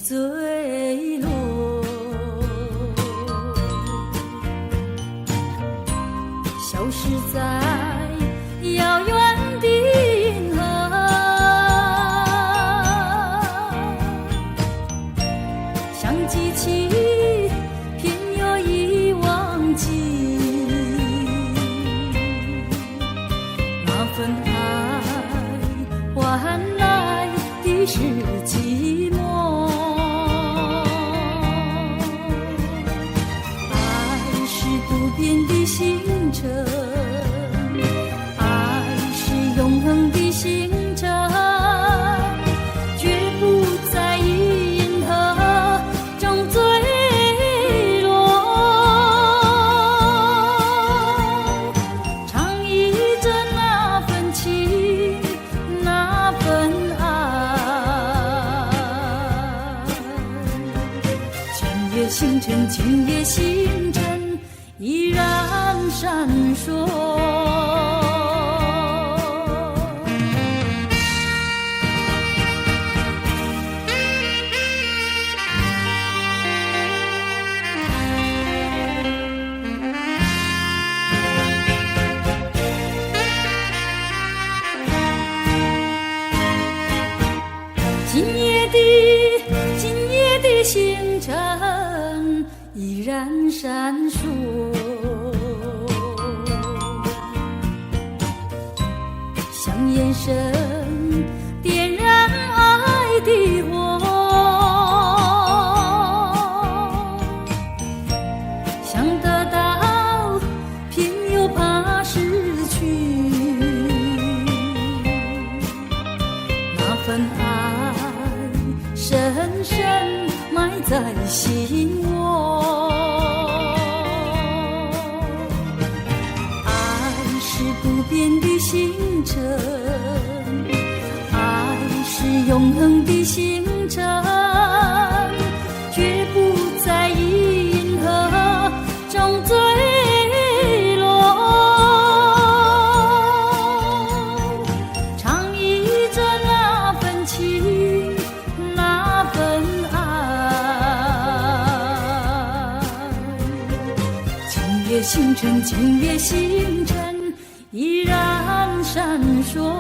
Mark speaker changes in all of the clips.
Speaker 1: 坠落，消失在遥远的银河，像记起偏又已忘记那份爱换来的是寂寞。不变的星辰，爱是永恒的星辰，绝不在银河中坠落。唱忆着那份情，那份爱。今夜星辰，今夜星辰。依然闪烁。今夜的星辰依然闪烁。眼神点燃爱的火，想得到偏又怕失去，那份爱深深埋在心窝。爱是不变的星辰，爱是永恒的星辰，绝不在银河中坠落。唱忆着那份情，那份爱。今夜星辰，今夜星辰依然闪烁。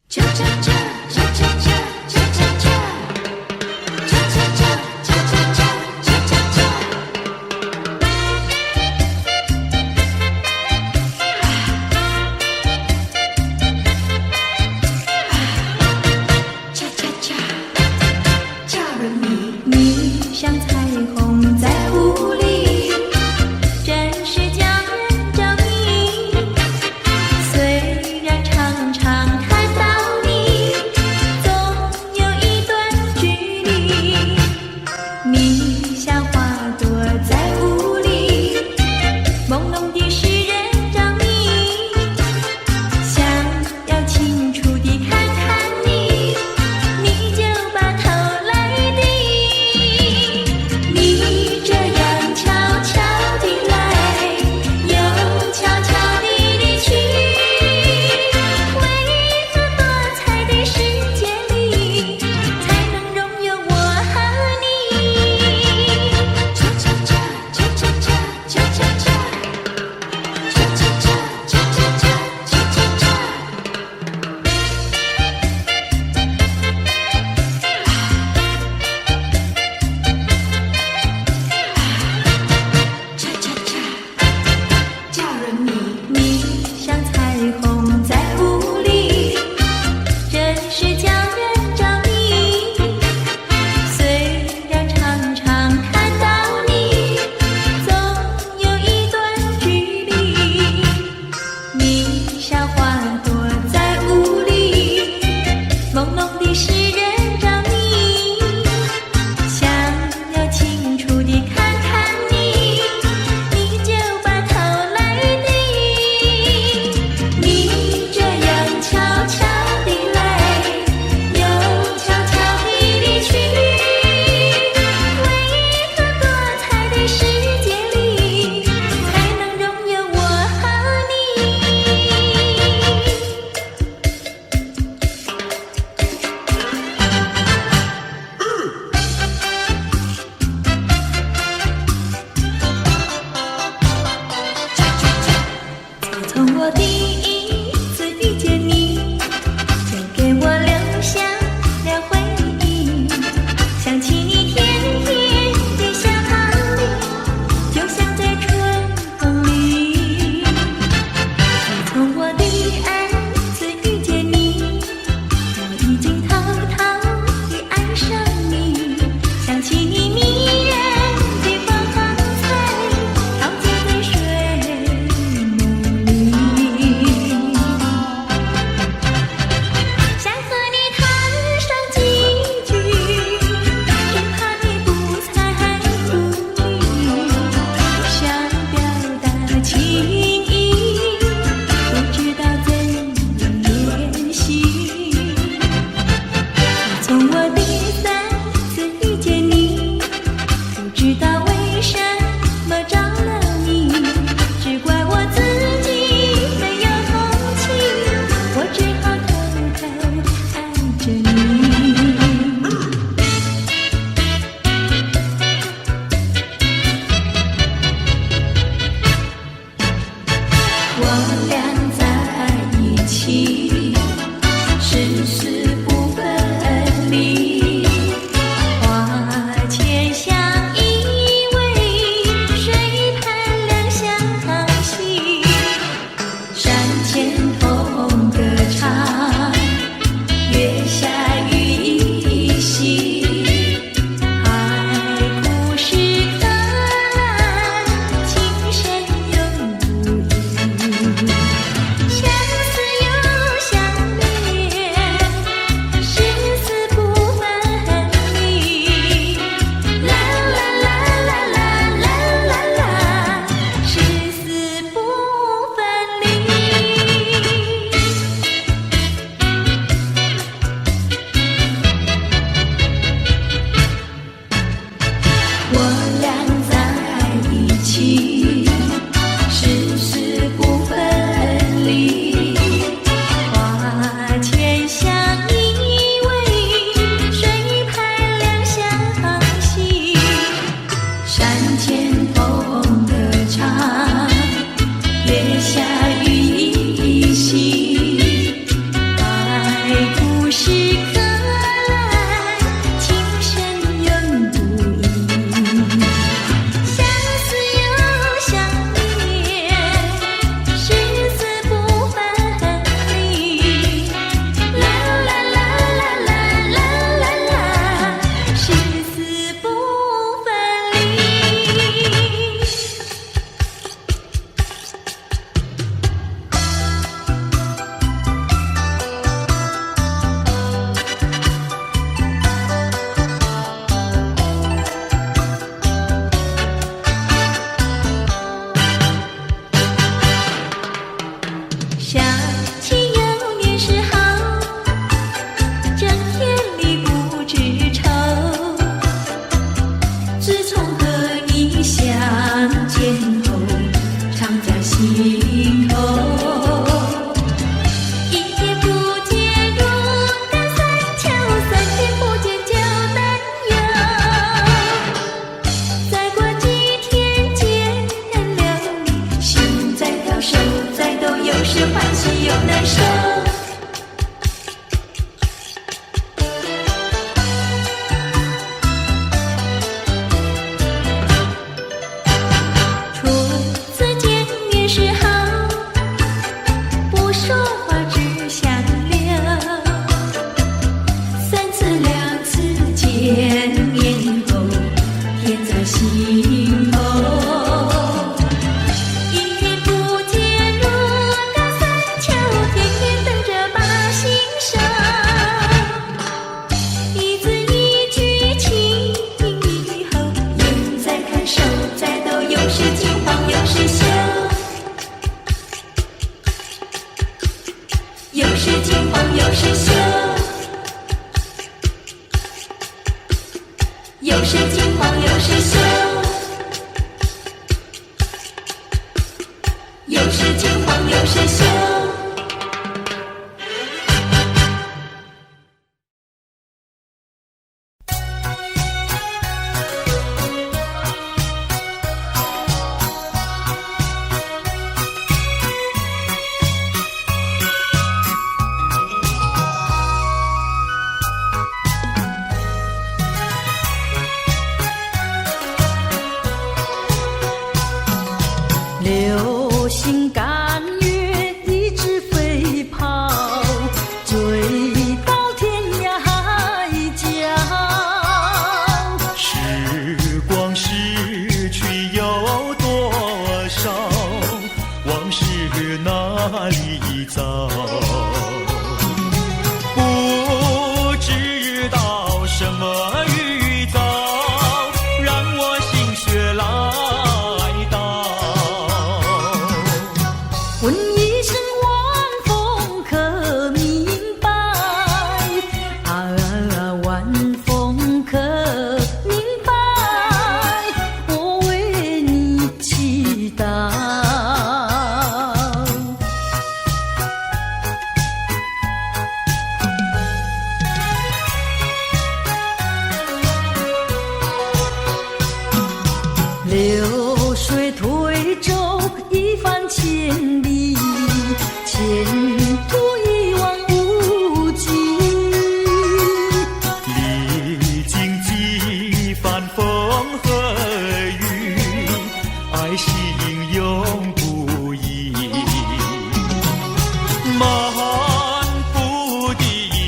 Speaker 2: cha cha cha cha cha cha cha cha cha cha cha cha cha cha cha cha叫了你，你像彩虹在雾里，真是叫人着迷。虽然常常看到你，总有一段距离。你像花朵在雾里，朦胧的使人着迷。想要清楚地看看你，你就把头来低。你这谁惊慌有谁羞，有谁惊慌有谁羞。
Speaker 1: 流星赶月一直飞跑，追到天涯海角。
Speaker 3: 时光逝去有多少？往事哪里找？不知道什么预兆，让我心血来到。
Speaker 1: 问一声晚风可明白？晚风可明白？我为你祈祷。流水推舟一番千里，前途一望无际。
Speaker 3: 历经几番风和雨，爱心永不移。满腹的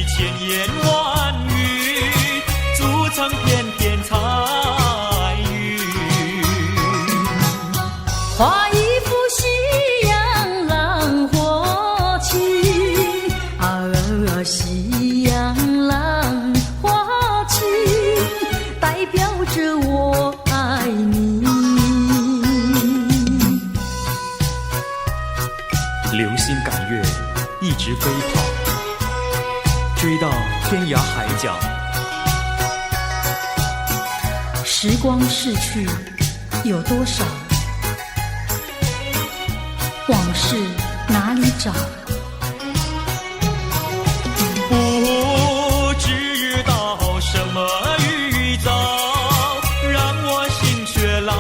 Speaker 3: 千言万语，筑成片片彩云。
Speaker 1: 画一幅夕阳浪花情，夕阳浪花情，代表着我爱你。
Speaker 3: 流星赶月，一直飞跑，追到天涯海角。
Speaker 1: 时光逝去有多少？往事哪里找？
Speaker 3: 不知道什么预兆，让我心血来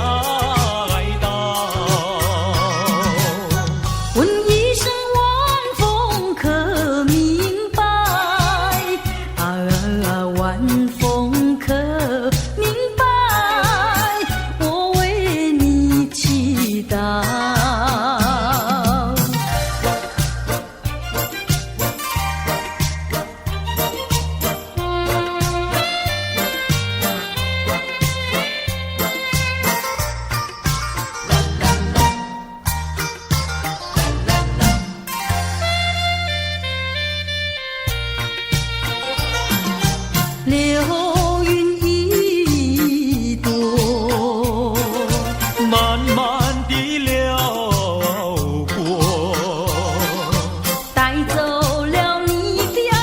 Speaker 3: 到。
Speaker 1: 问一声晚风可明白？晚风可明白？我为你祈祷。流云一朵，
Speaker 3: 慢慢地流过，
Speaker 1: 带走了你的爱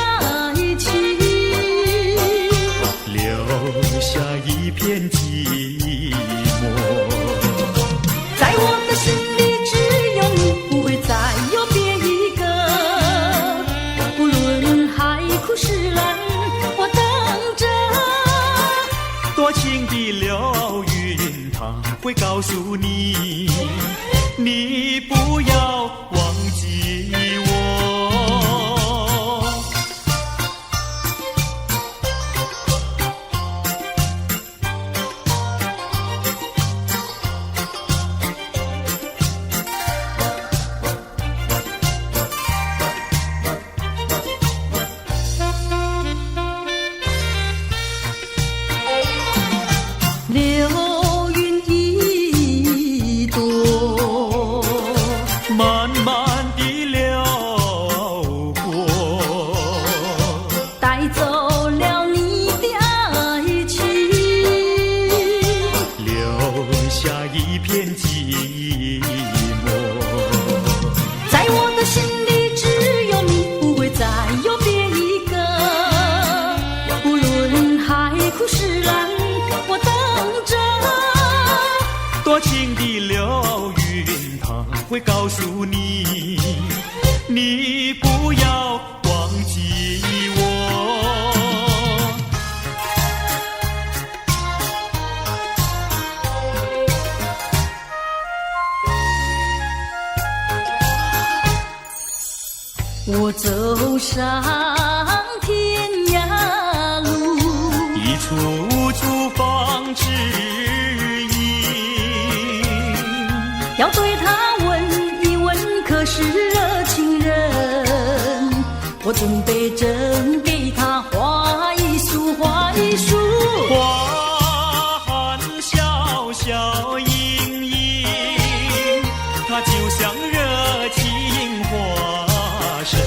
Speaker 1: 情，
Speaker 3: 留下一片寂寞。
Speaker 1: 在我的心里只有你，不会再有别一个。不论海枯石烂，我等着。
Speaker 3: 多情的流云，它会告诉你，你不要忘记我。
Speaker 1: 流云一朵，
Speaker 3: 慢慢地流过，
Speaker 1: 带走了你的爱情，
Speaker 3: 留下一片寂寞。
Speaker 1: 在我的心里只有你，不会再有别一个。不论海枯石烂，我等
Speaker 3: 诉你，你不要忘记我。
Speaker 1: 我走上天涯路，
Speaker 3: 一处处放指引，
Speaker 1: 要对他问一问，可是热情人？我准备真给他画一束，画一束。
Speaker 3: 花含笑笑盈盈，它就像热情花神，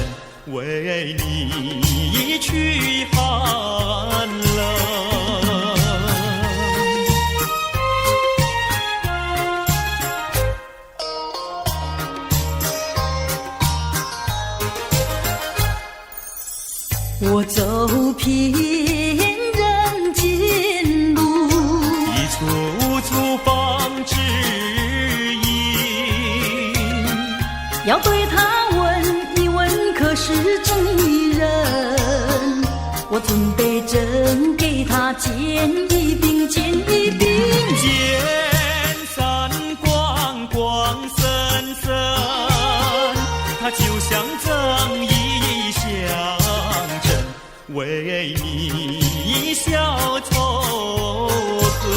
Speaker 3: 为你驱寒冷。
Speaker 1: 我走遍人间路，
Speaker 3: 一处处放指引，
Speaker 1: 要对他问一问，可是真人？我准备真给他见一饼，见一饼。
Speaker 3: 见山光光森森，它就像正义象征，为你消仇恨。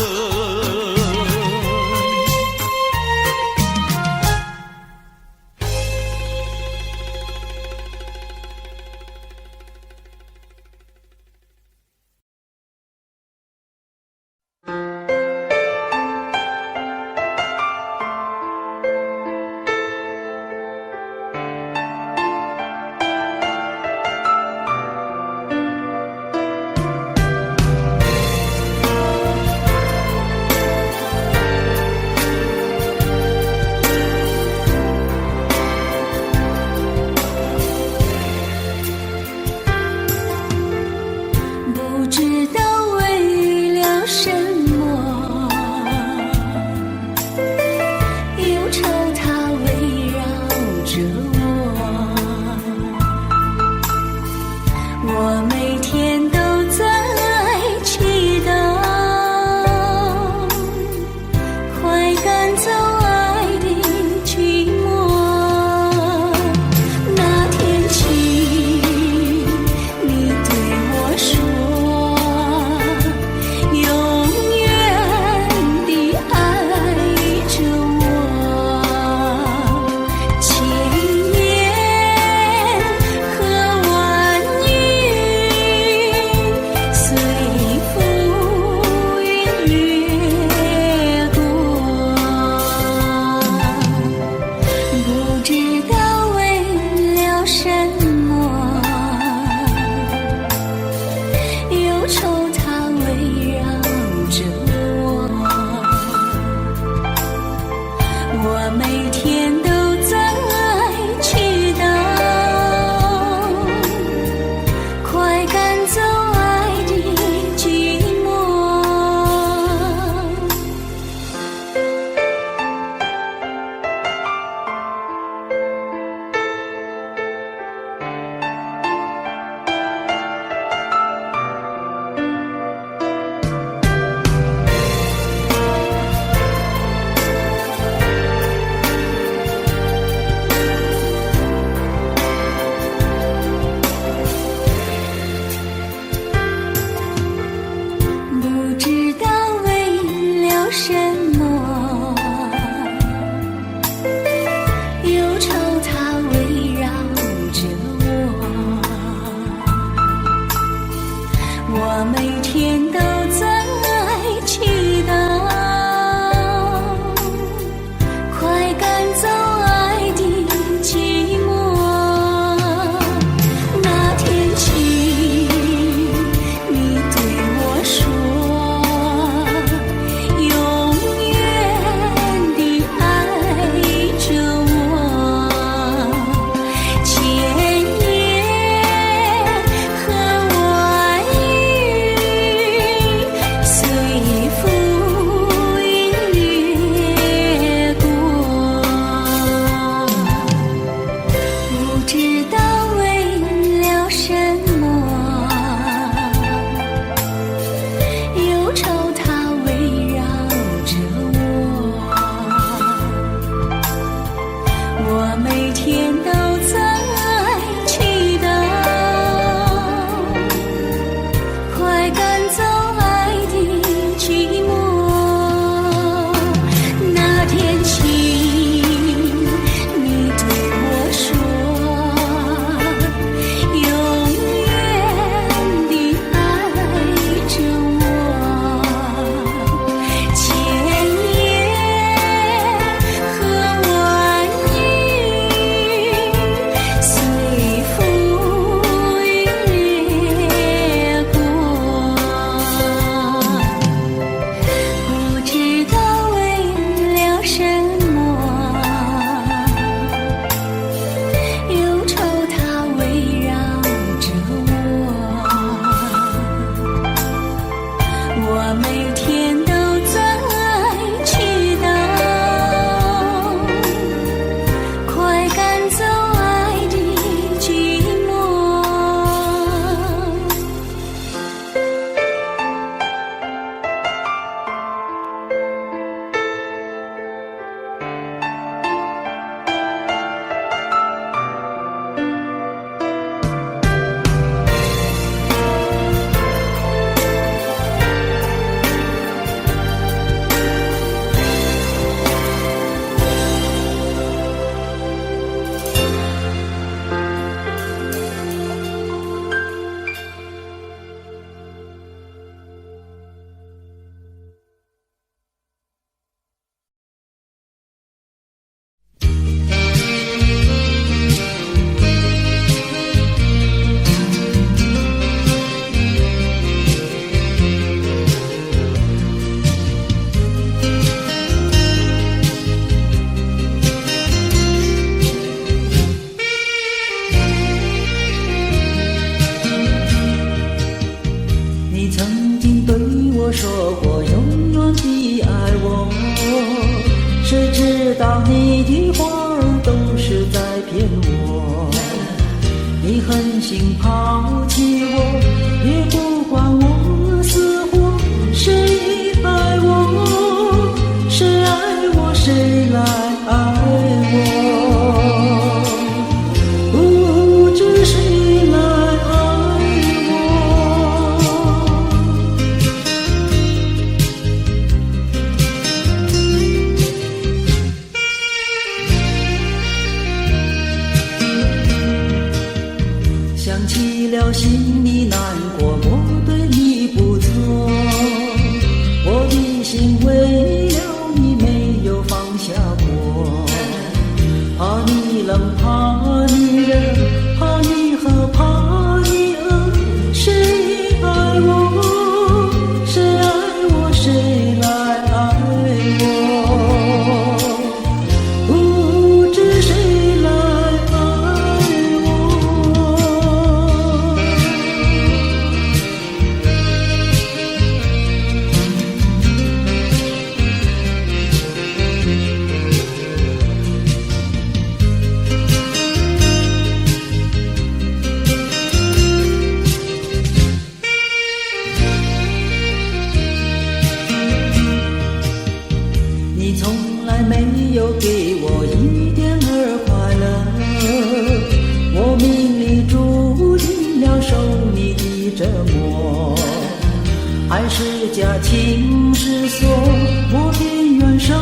Speaker 2: 不知道为了什么，忧愁它围绕着我，我每天都在祈祷，快赶走爱的寂寞。那天起，你对我说，永远地爱着我，千言和万语随浮云掠过，不知道为了什么，忧愁它围绕着我，我每天都在祈祷，快赶走爱的寂寞。不知道为了什么，忧愁它围绕着我，我每天都在祈祷，快赶走爱的寂寞。那天起，你对我说，永
Speaker 4: 知道你的话都是在骗我，你狠心抛弃我，也不管我死活。谁爱我，谁爱我，谁来爱我，不知谁来爱我。想起了心里难过，我对你不错，我的心为了你没有放下过，怕你冷，怕你热，怕你喝，怕你饿，谁爱我，谁爱我，谁来爱我，不知谁来爱我。你从来没有给我一点儿快乐，我命里注定了受你的折磨，爱是假情是锁，我偏愿受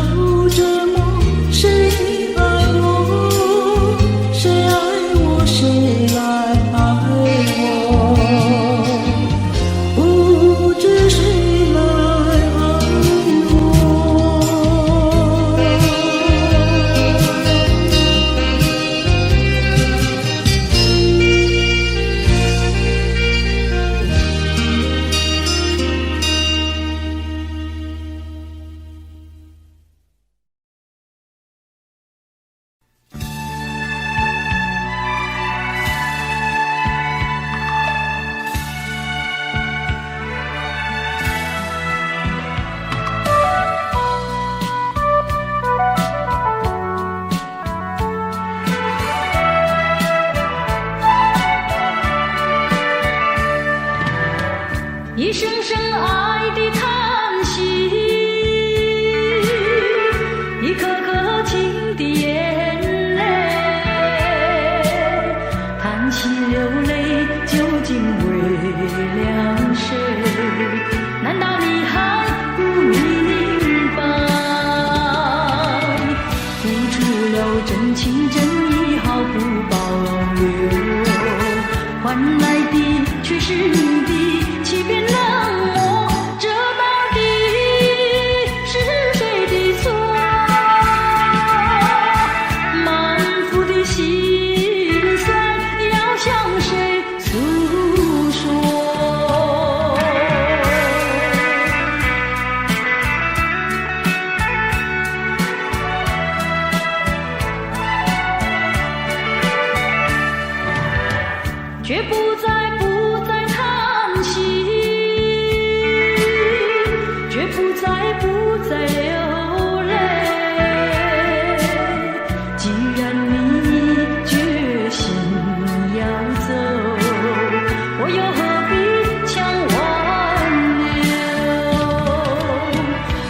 Speaker 4: 折磨。谁爱我，谁爱我，谁来爱我，不知谁来爱我。
Speaker 1: 一声声爱的叹息，一颗颗情的眼泪，叹息流泪究竟为了谁？难道你还不明白？付出了真情真意毫不保留，换来的却是你的欺骗冷漠，这到底是谁的错？满腹的心酸要向谁诉说？绝不再叹息，绝不再流泪。既然你决心要走，我又何必强挽留？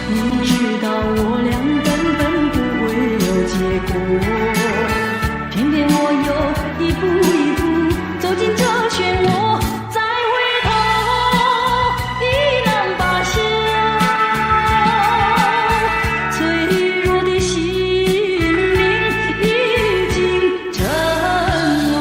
Speaker 1: 你知道我俩根本不会有结果，偏偏我又一步一步走进这漩涡，再回头已难罢休。脆弱的心灵已经沉落。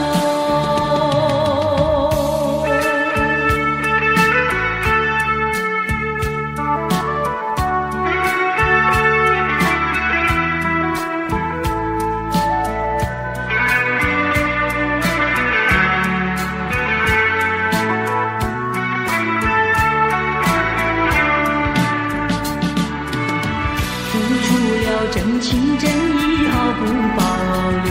Speaker 1: 付出了真情真意毫不保留，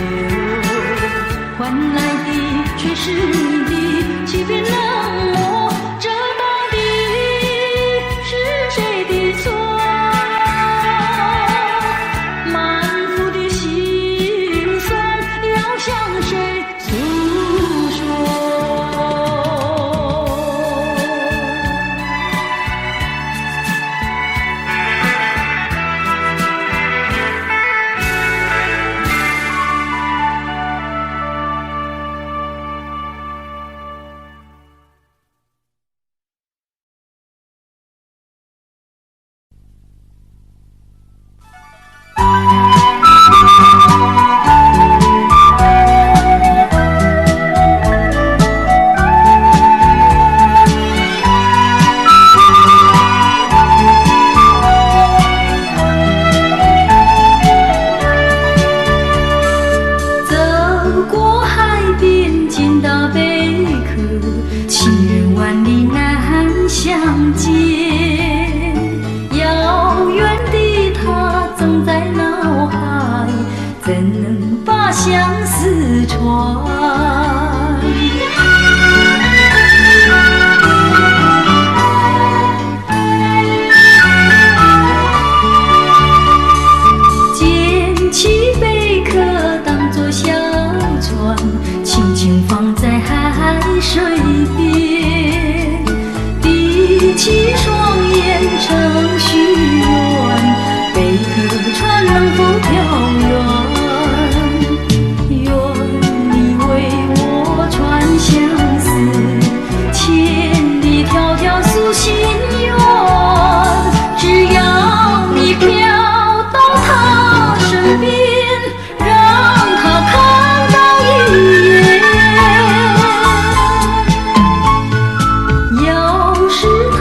Speaker 1: 换来的却是你的欺骗冷漠，这到底是谁的错？满腹相思传。捡起贝壳当作小船，轻轻放在海水边，闭起双眼成许愿，贝壳船能否飘远？愿你为我传相思，千里迢迢诉心愿。只要你飘到他身边，让他看到一眼。要是他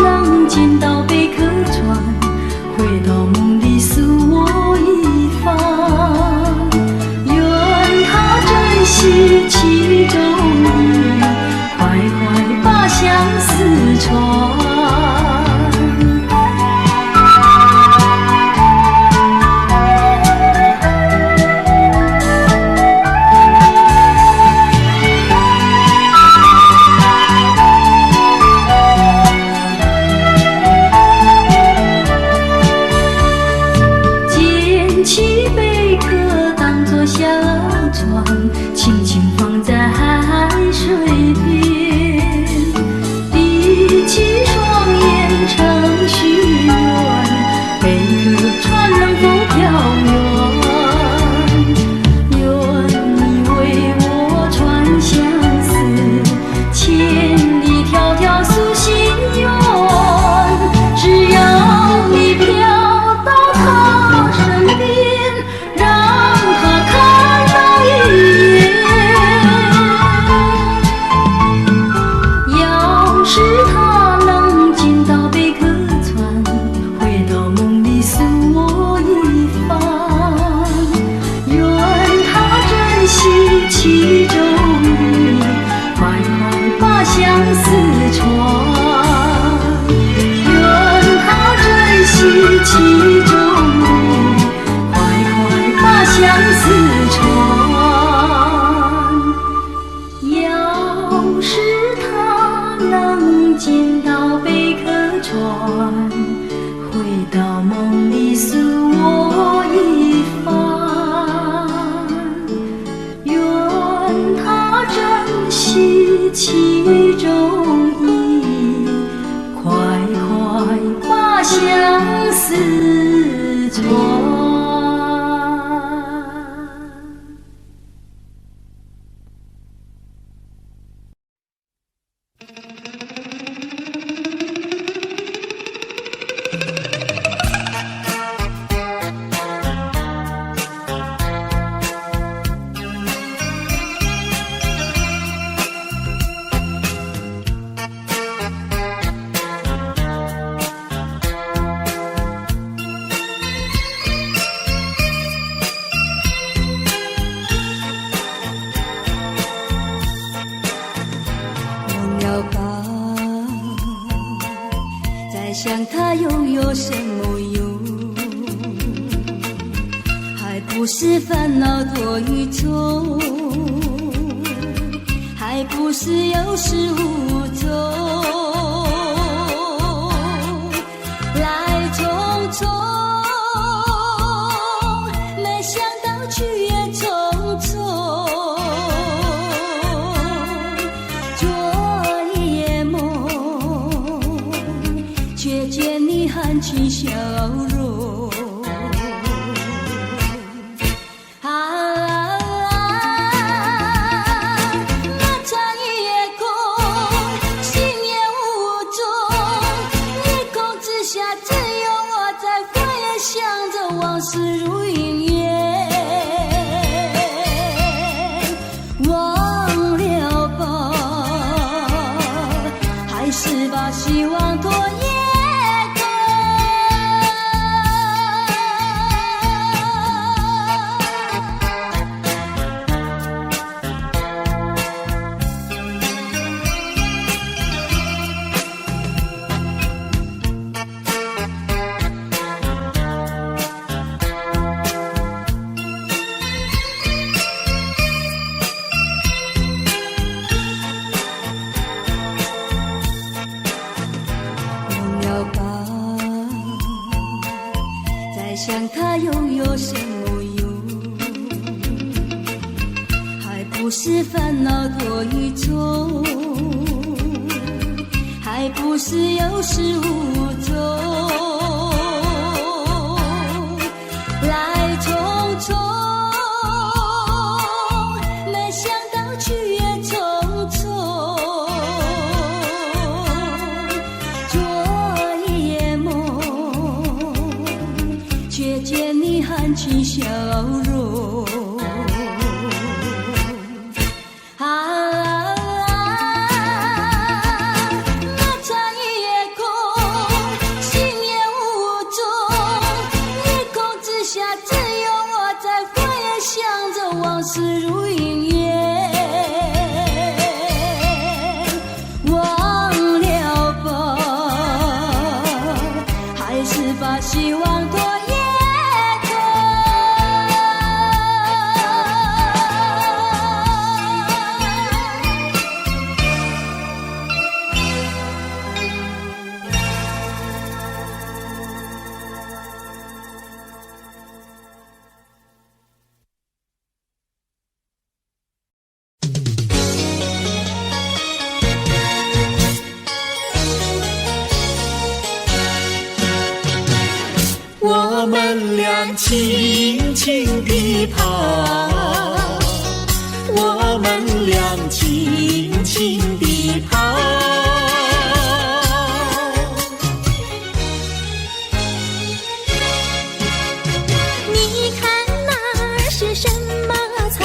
Speaker 1: 能见到贝壳船，回到梦里诉我一番。愿他珍惜其中意，快快把相思传。捡起贝壳当作小船，轻轻放在海水边，闭起双眼成许愿，贝壳船能否飘远？愿你为我传相思，千里迢迢诉心愿。只要你飘到他身边，让他看到一眼。要是他能见到贝壳船，回到梦里诉我一番。愿他珍惜其中意，快快把相思传。愿他珍惜其中意，快快把相思传。要是他能见到贝壳船，回到梦里诉我一番。愿他珍惜其中意，快快把相思传。
Speaker 2: 忘了吧，再想他又有什么用？还不是烦恼多于愁，还不是有始无终。来匆匆，没想到去也匆匆。昨夜梦，却见你含情笑容。那场夜空，心也无踪，夜空之下只有我在回想着往事如云烟。忘了吧，还是把希望托夜空。
Speaker 1: 想他又有什么用？还不是烦恼多一种，还不是有始无终，来匆匆，没想到去也匆匆。昨夜梦，却见你含情笑容。往事如云烟，忘了吧，还是把希望拖也拖。
Speaker 3: 我们俩轻轻地跑，我们俩轻轻地跑。
Speaker 2: 你看那是什么草？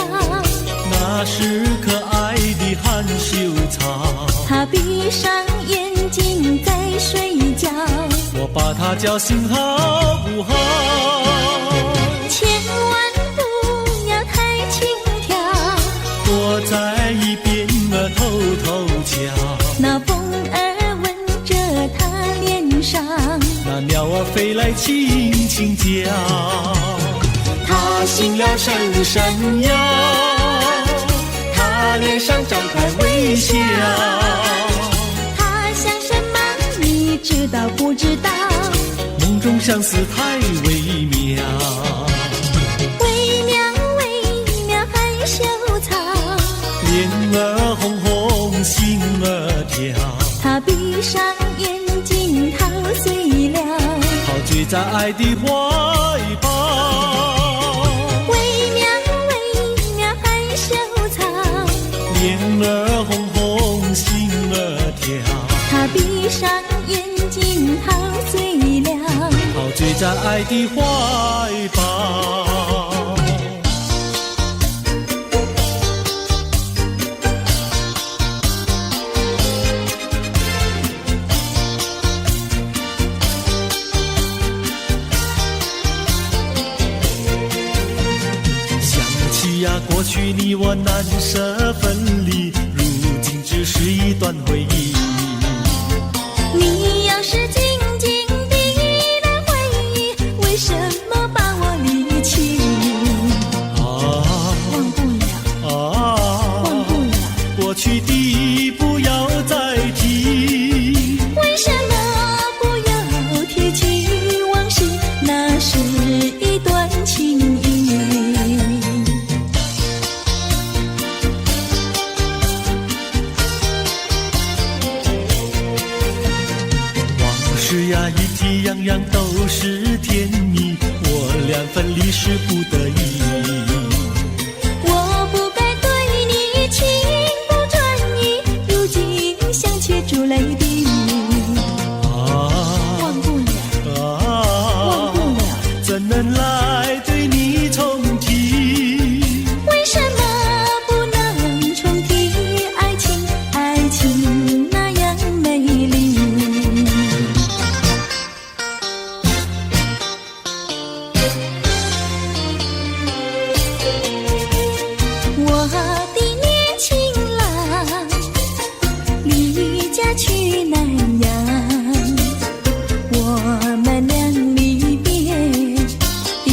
Speaker 3: 那是可爱的含羞草。
Speaker 2: 他闭上眼睛在睡觉，
Speaker 3: 我把它叫醒好不好？
Speaker 2: 千万不要太轻佻，
Speaker 3: 躲在一边偷偷瞧。
Speaker 2: 那风儿吻着他脸上，
Speaker 3: 那鸟儿飞来轻轻叫。他醒了伸伸腰，他脸上张开微笑。
Speaker 2: 他想什么你知道不知道？
Speaker 3: 梦中相思太微妙，
Speaker 2: 微妙微妙含羞草，
Speaker 3: 脸儿红红心儿跳。
Speaker 2: 他闭上眼睛陶醉了，
Speaker 3: 陶醉在爱的怀抱。
Speaker 2: 微妙微妙含羞草，
Speaker 3: 脸儿红红心儿跳。
Speaker 2: 他闭上眼睛陶醉了，
Speaker 3: 陶醉在爱的怀抱。想起呀，过去你我难舍分离，如今只是一段回忆。
Speaker 2: 你要是静静地来回忆，为什么把我离弃？忘不了，忘不了，
Speaker 3: 过去的不要再提。
Speaker 2: 为什么不要提起往事？那是一段情谊。
Speaker 3: 往事呀，一提样样都是甜蜜，我俩分离是不得已。
Speaker 2: 我不该对你情不转移，如今想起珠泪滴。忘不了，忘不了，
Speaker 3: 怎能来对你重提？
Speaker 2: 为什么不能重提爱情？爱情那样美丽。我的年轻郎离家去南洋，我们俩离别的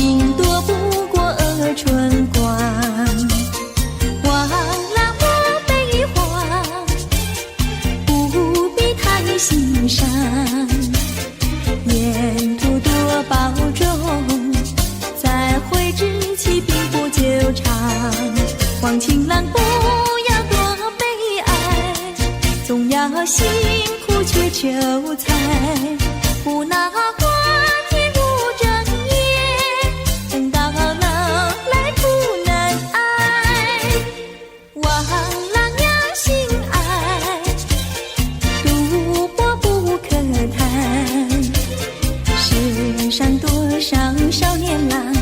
Speaker 2: 上少年郎，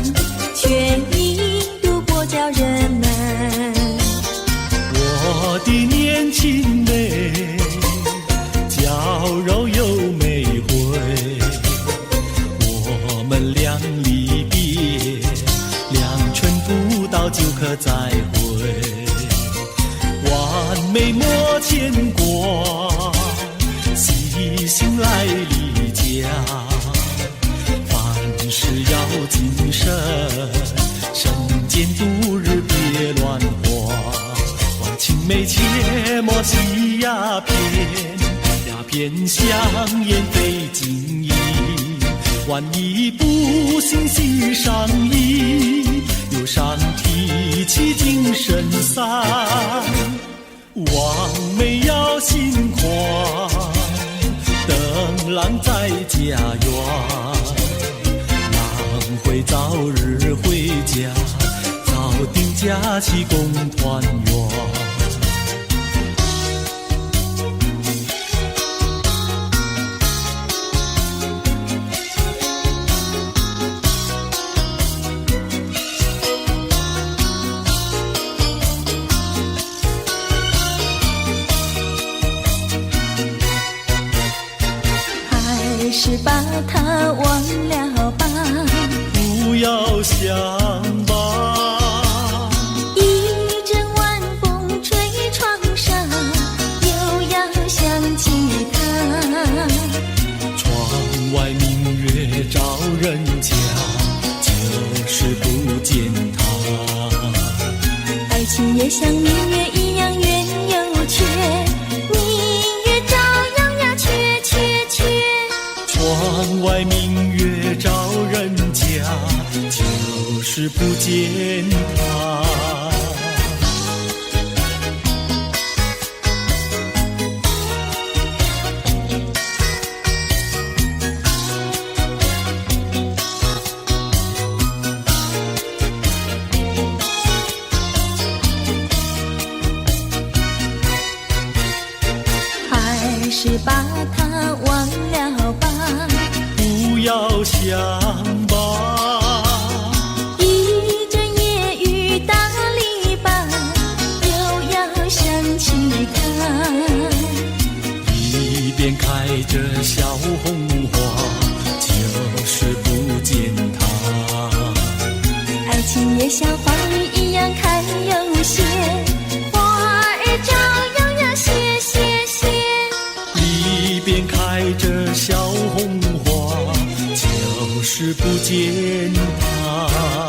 Speaker 2: 却已度过叫人们。
Speaker 3: 我的年轻妹，娇柔又美慧，我们俩离别2春不到就可再会，完美莫牵挂，细心来离家，凡事要谨慎，身兼度日别乱花，望青梅切莫吸鸦片，鸦片香烟非禁意，万一不幸喜上意，忧伤提起精神散，望梅要心宽，等郎在家园，郎会早日回家，早定假期共团圆。
Speaker 2: 还是把它忘了吧，
Speaker 3: 不要想吧，
Speaker 2: 一阵晚风吹窗上，又要想起他。
Speaker 3: 窗外明月照人家，就是不见他。
Speaker 2: 爱情也像明月一样圆又缺，明月照样呀缺缺缺。
Speaker 3: 窗外明月照人家，就是不见他。
Speaker 2: 还是把它忘了吧，
Speaker 3: 不要想吧，
Speaker 2: 一阵夜雨打篱笆，又要想起他。
Speaker 3: 一边开着小红花，就是不见他。
Speaker 2: 爱情也像花儿一样开又谢，花儿照样呀谢谢谢。
Speaker 3: 一边开着小红花，就是不见他。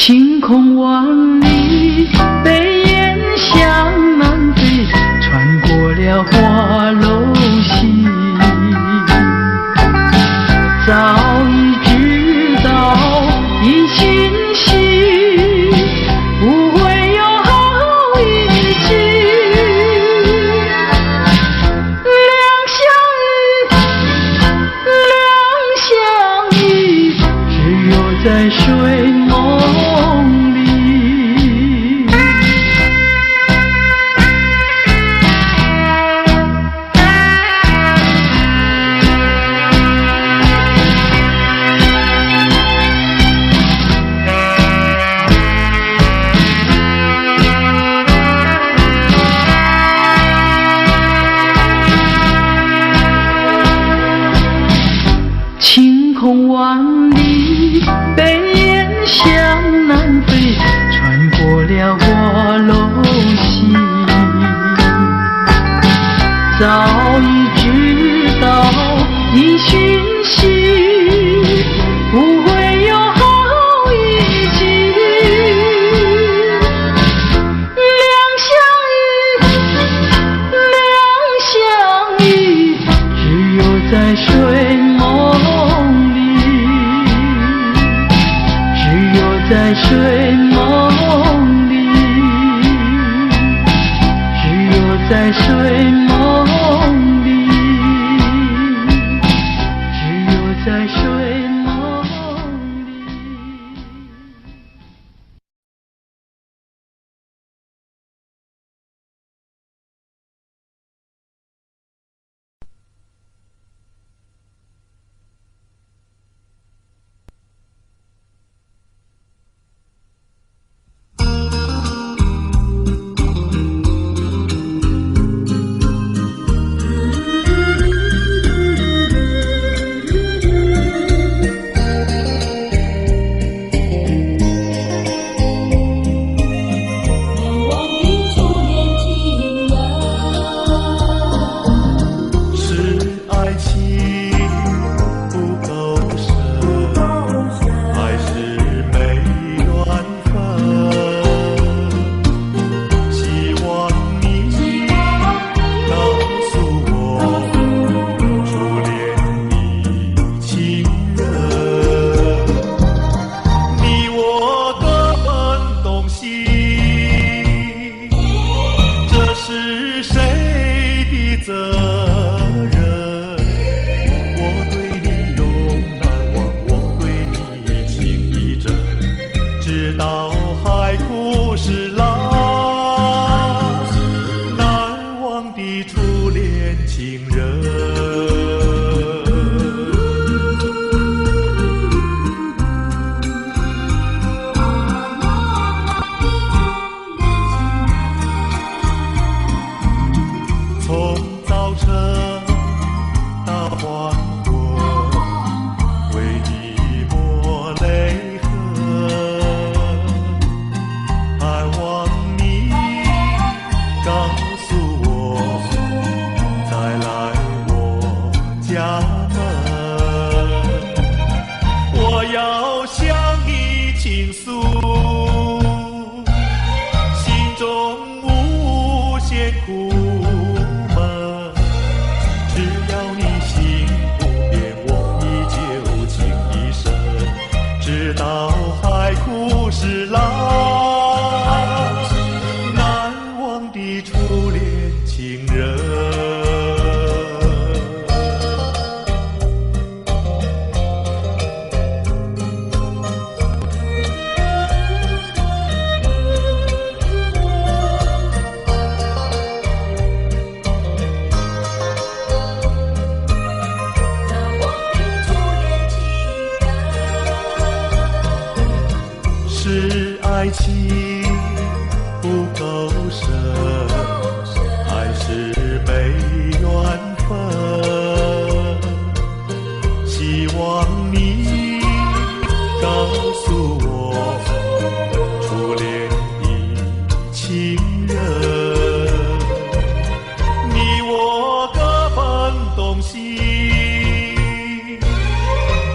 Speaker 5: 晴空万里，北雁向南飞，穿过了花楼溪。早已知道一群戏不会有好运气，两相依，只有在睡梦里。晴空万里，北雁向南飞，穿过了花楼溪。早已知道一群戏不会有好运气，两相依，只有在睡梦里，只有在睡梦里，只有在睡梦里，只有在睡梦里。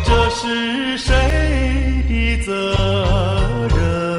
Speaker 3: 这是谁的责任？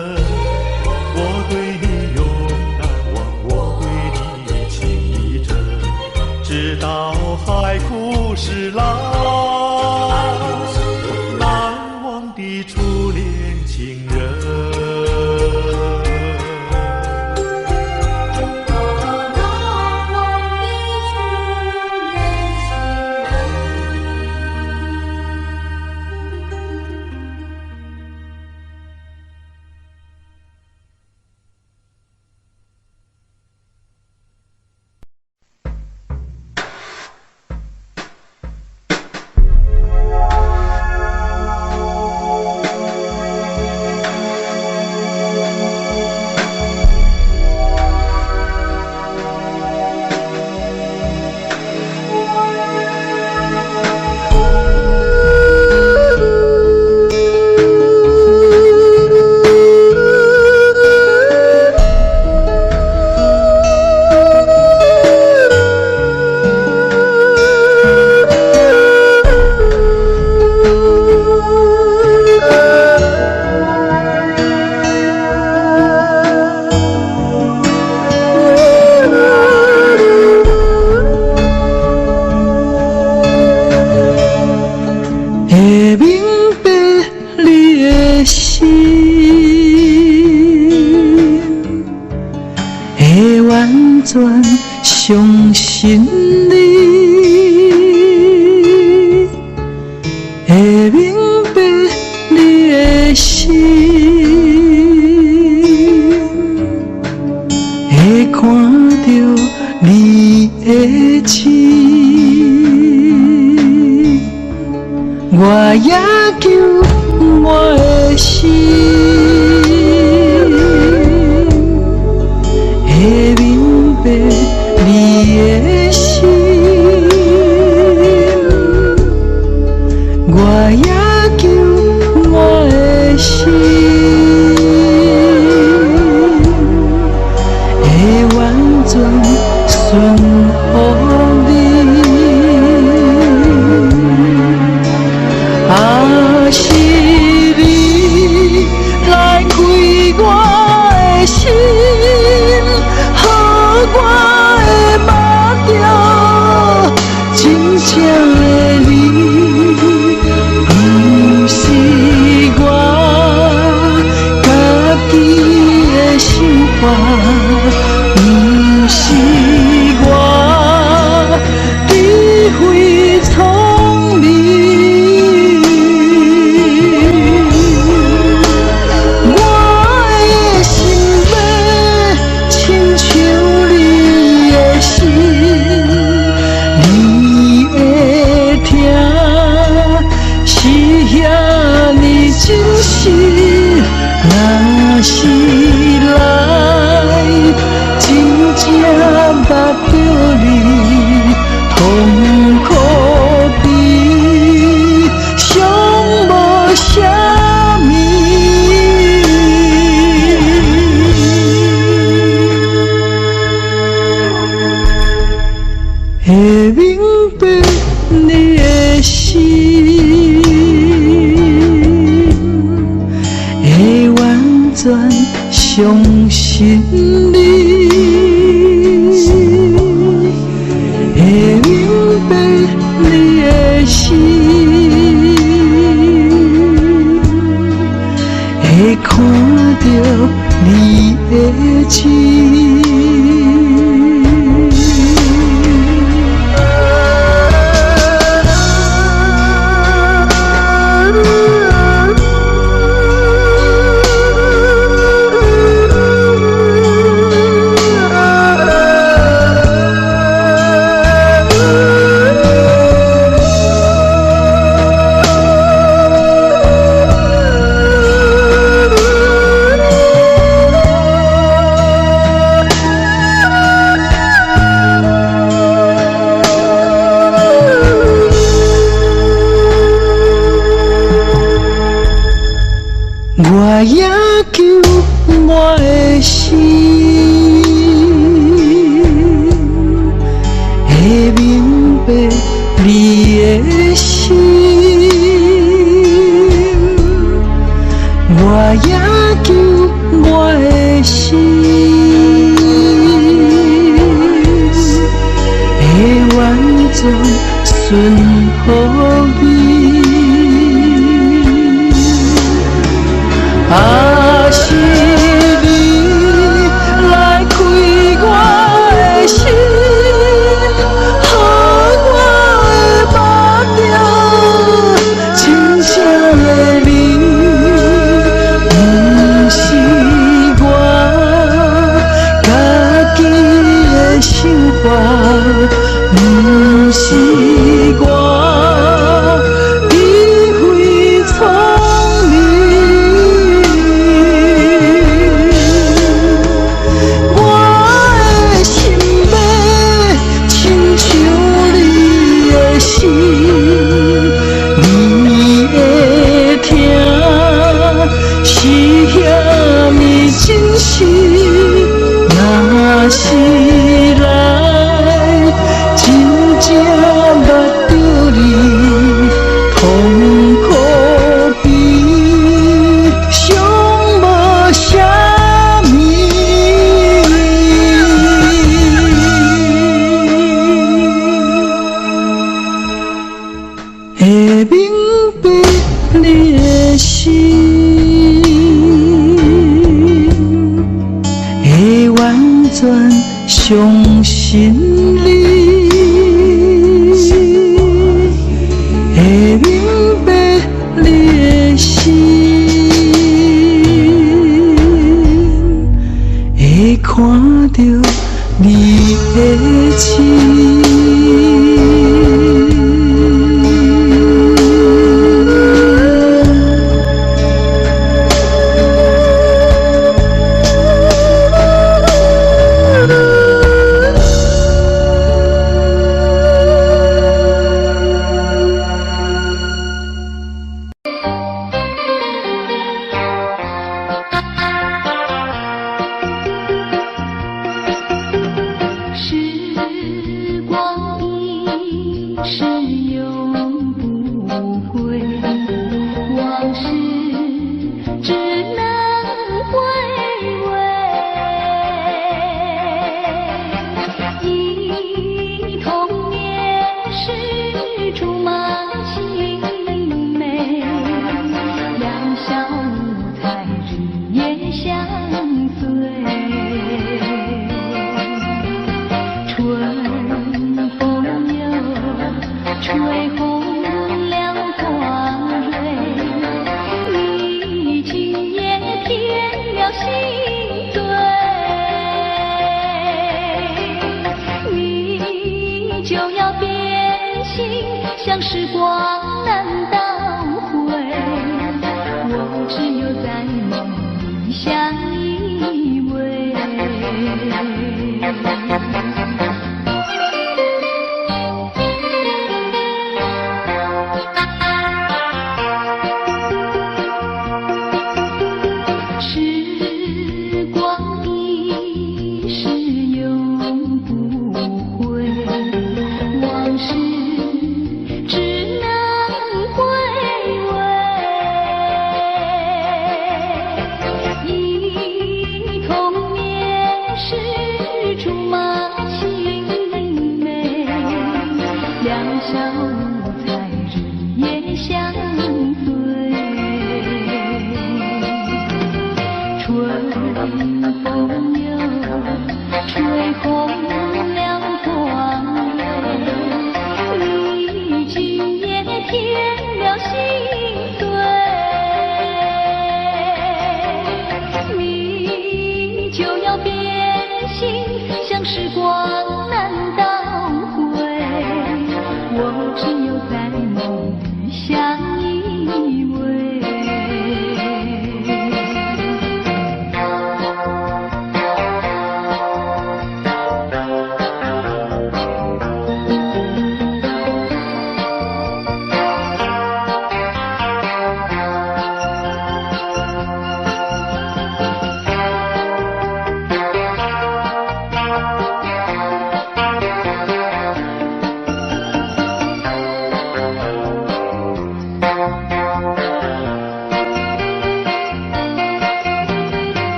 Speaker 5: 全相信你，会明白你的心，会看到你的情，我也求我的心。会明白你的心，我也求我的心，会完全顺服你。啊，是你来开我的心。我的目标，真正的你，不是我家己的想法，不是我智慧聪明，我的心要亲像。你会听，是遐呢真实。若是来，真正捌着你痛苦比，上无啥物。会明白你的心，会完全相信你，会明白你的心，会看到你的情。我也求我的心，会明白你的心，我也求我的心，会完全顺服你。啊，是你来开我的心，予我的目标，真正的你，不是我家己的想法，不是我伤心里，会明白你的心，会看到你的情。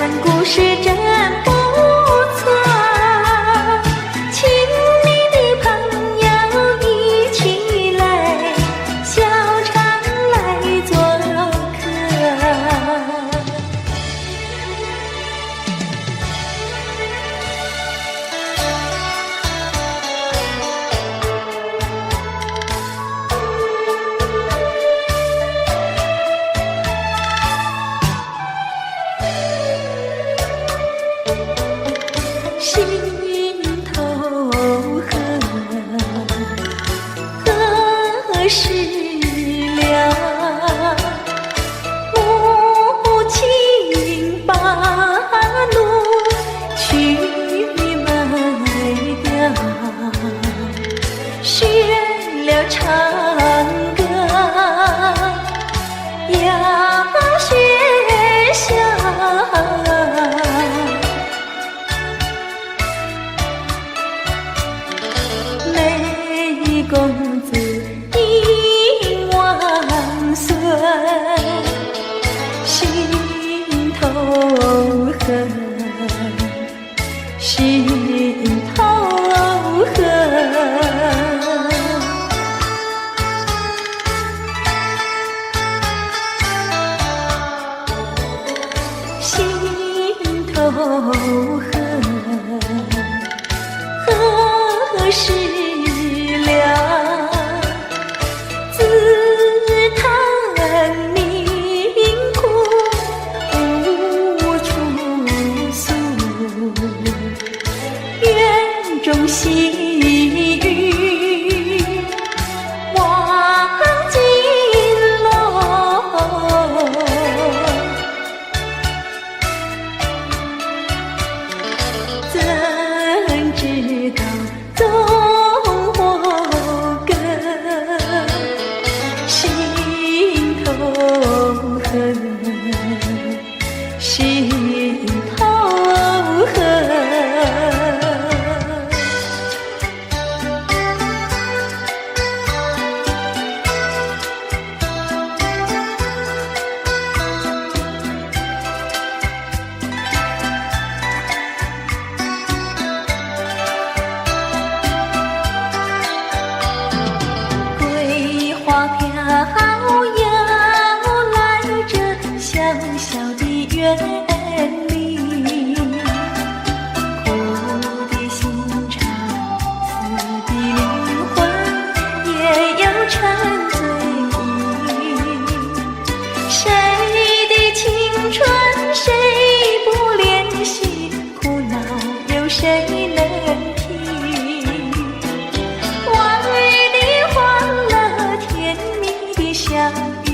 Speaker 2: 传故事真不错，请你的朋友一起来，小常来做客。心头恨，何时了？母亲把路去卖掉，学了唱歌，要学笑。美公子应万岁，心头恨，心头恨。心头恨，何时了？自叹命苦无处诉，园中细雨忘尽落。怎知道踪祸根，心头恨，心头恨。桂花飘摇来这小小的园里，苦的心肠，死的灵魂也有沉醉意。谁的青春谁不怜惜，苦恼有谁能听？往日的欢乐，甜蜜的相遇，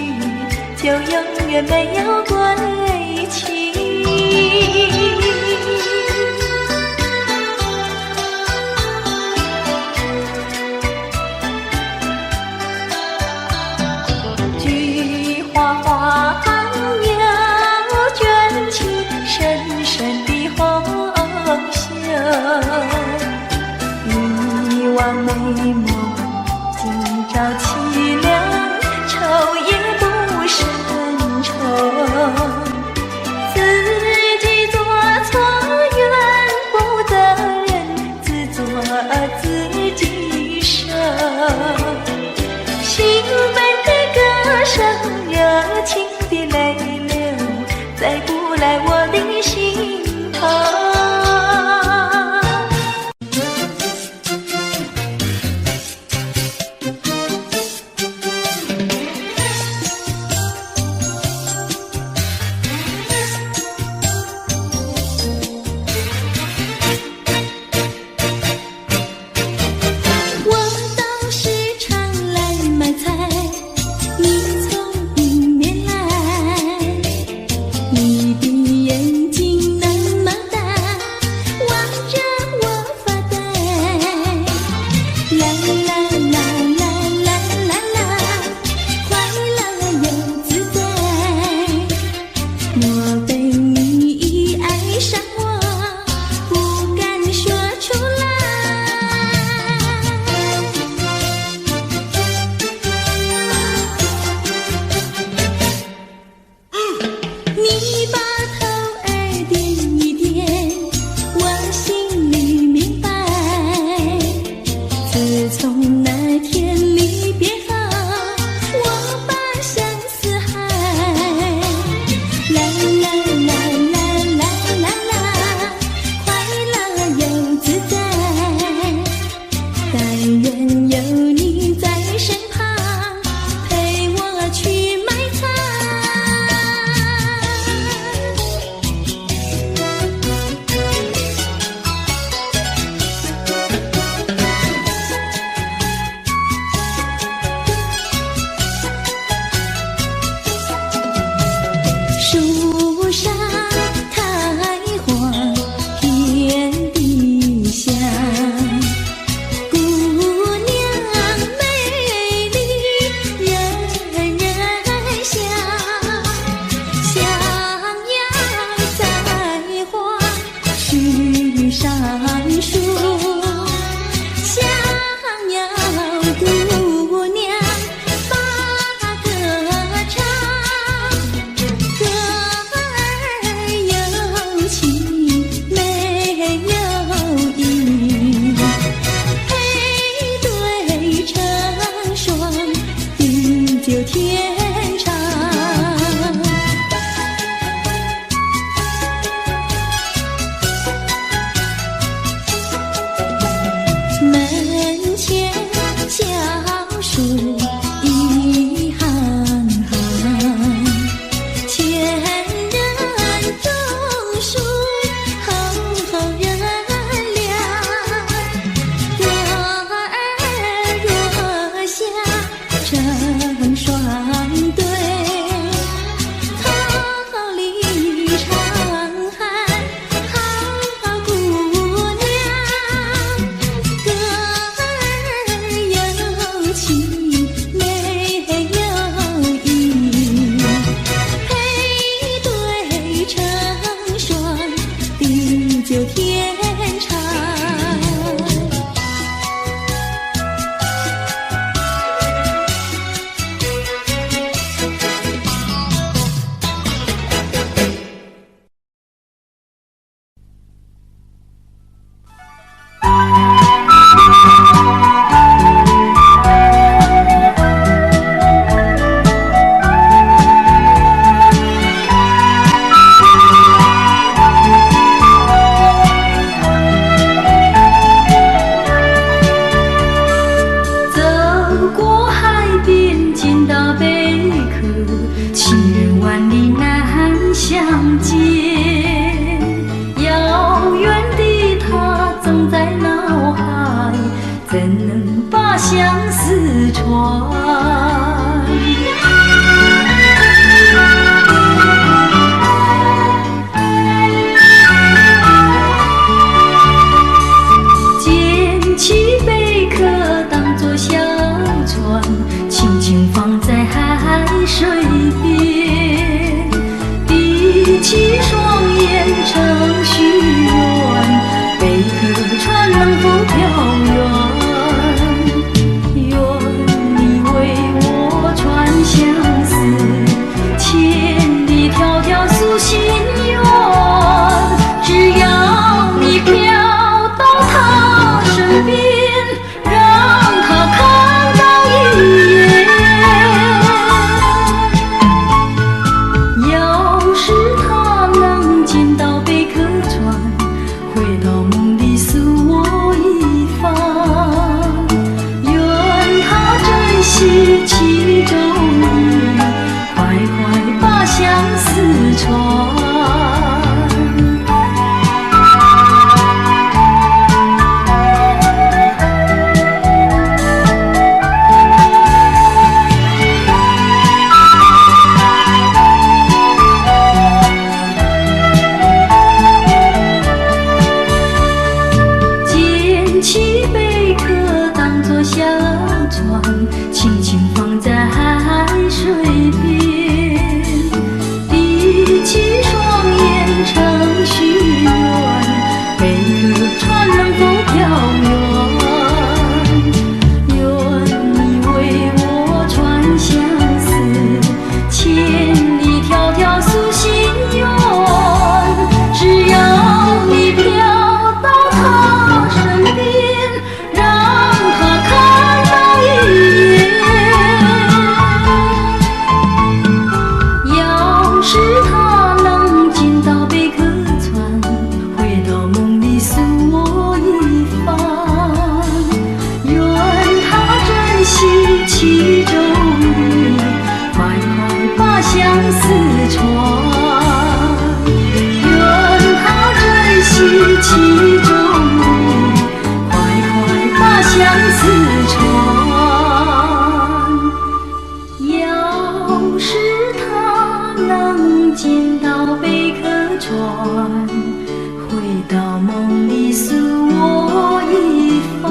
Speaker 2: 就永远没有归期。菊花花鸟卷起深深的红袖，一往美梦今朝凄凉，愁也不胜愁。自己做错怨不得人，自作自己受。兴奋的歌声，热情的泪流，再不来我的心头。我到市场来买菜，你从迎面来，你的眼睛那么大，望着我发呆。啦啦啦啦啦啦啦，快乐又自在。莫非你爱上我，不敢说出来？你把
Speaker 1: 起双眼成许愿，贝壳船能否飘远？愿你为我传相思，千里迢迢诉心愿。只要你飘到他身边，让他看到一眼。要是他能见到贝壳船，回到梦里诉我一番。愿他珍惜其中意，快快把相思传。捡起贝壳当作小船，轻轻放在海水边，闭起双眼成许愿，贝壳船能否飘远？愿你为我传相思，千里迢迢诉心愿。只要你飘到他身边，让他看到一眼。要是他能见到贝壳船，回到梦里诉我一番。愿他珍惜其中意，快快把相思传。愿他珍惜其中意，快快把相思传。要是他能见到贝壳船，回到梦里诉我一番。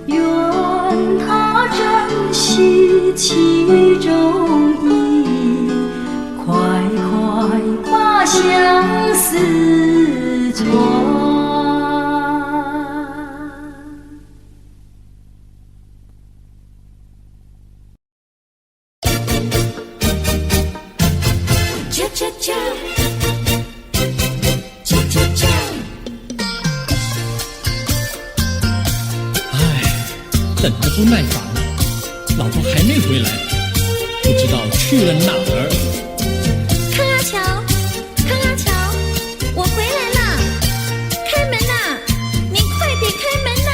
Speaker 1: 愿他珍惜其中意，快快把相思传。
Speaker 2: 啾啾啾，啾啾啾。
Speaker 3: 等得不耐烦了，老婆还没回来，不知道去了哪儿。
Speaker 2: 康阿乔，康阿乔，我回来了，开门呐！您快点开门呐！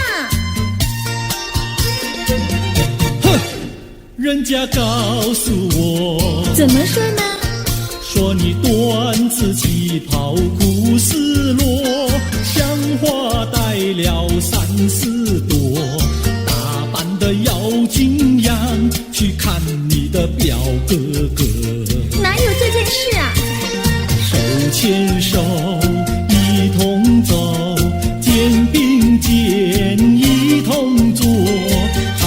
Speaker 3: 哼，人家告诉我，
Speaker 2: 怎么说呢？
Speaker 3: 说你短子旗袍古丝罗，像花戴了3、4朵，打扮得妖精样，去看你的表哥哥。
Speaker 2: 哪有这件事啊？
Speaker 3: 手牵手一同走，肩并肩一同坐，好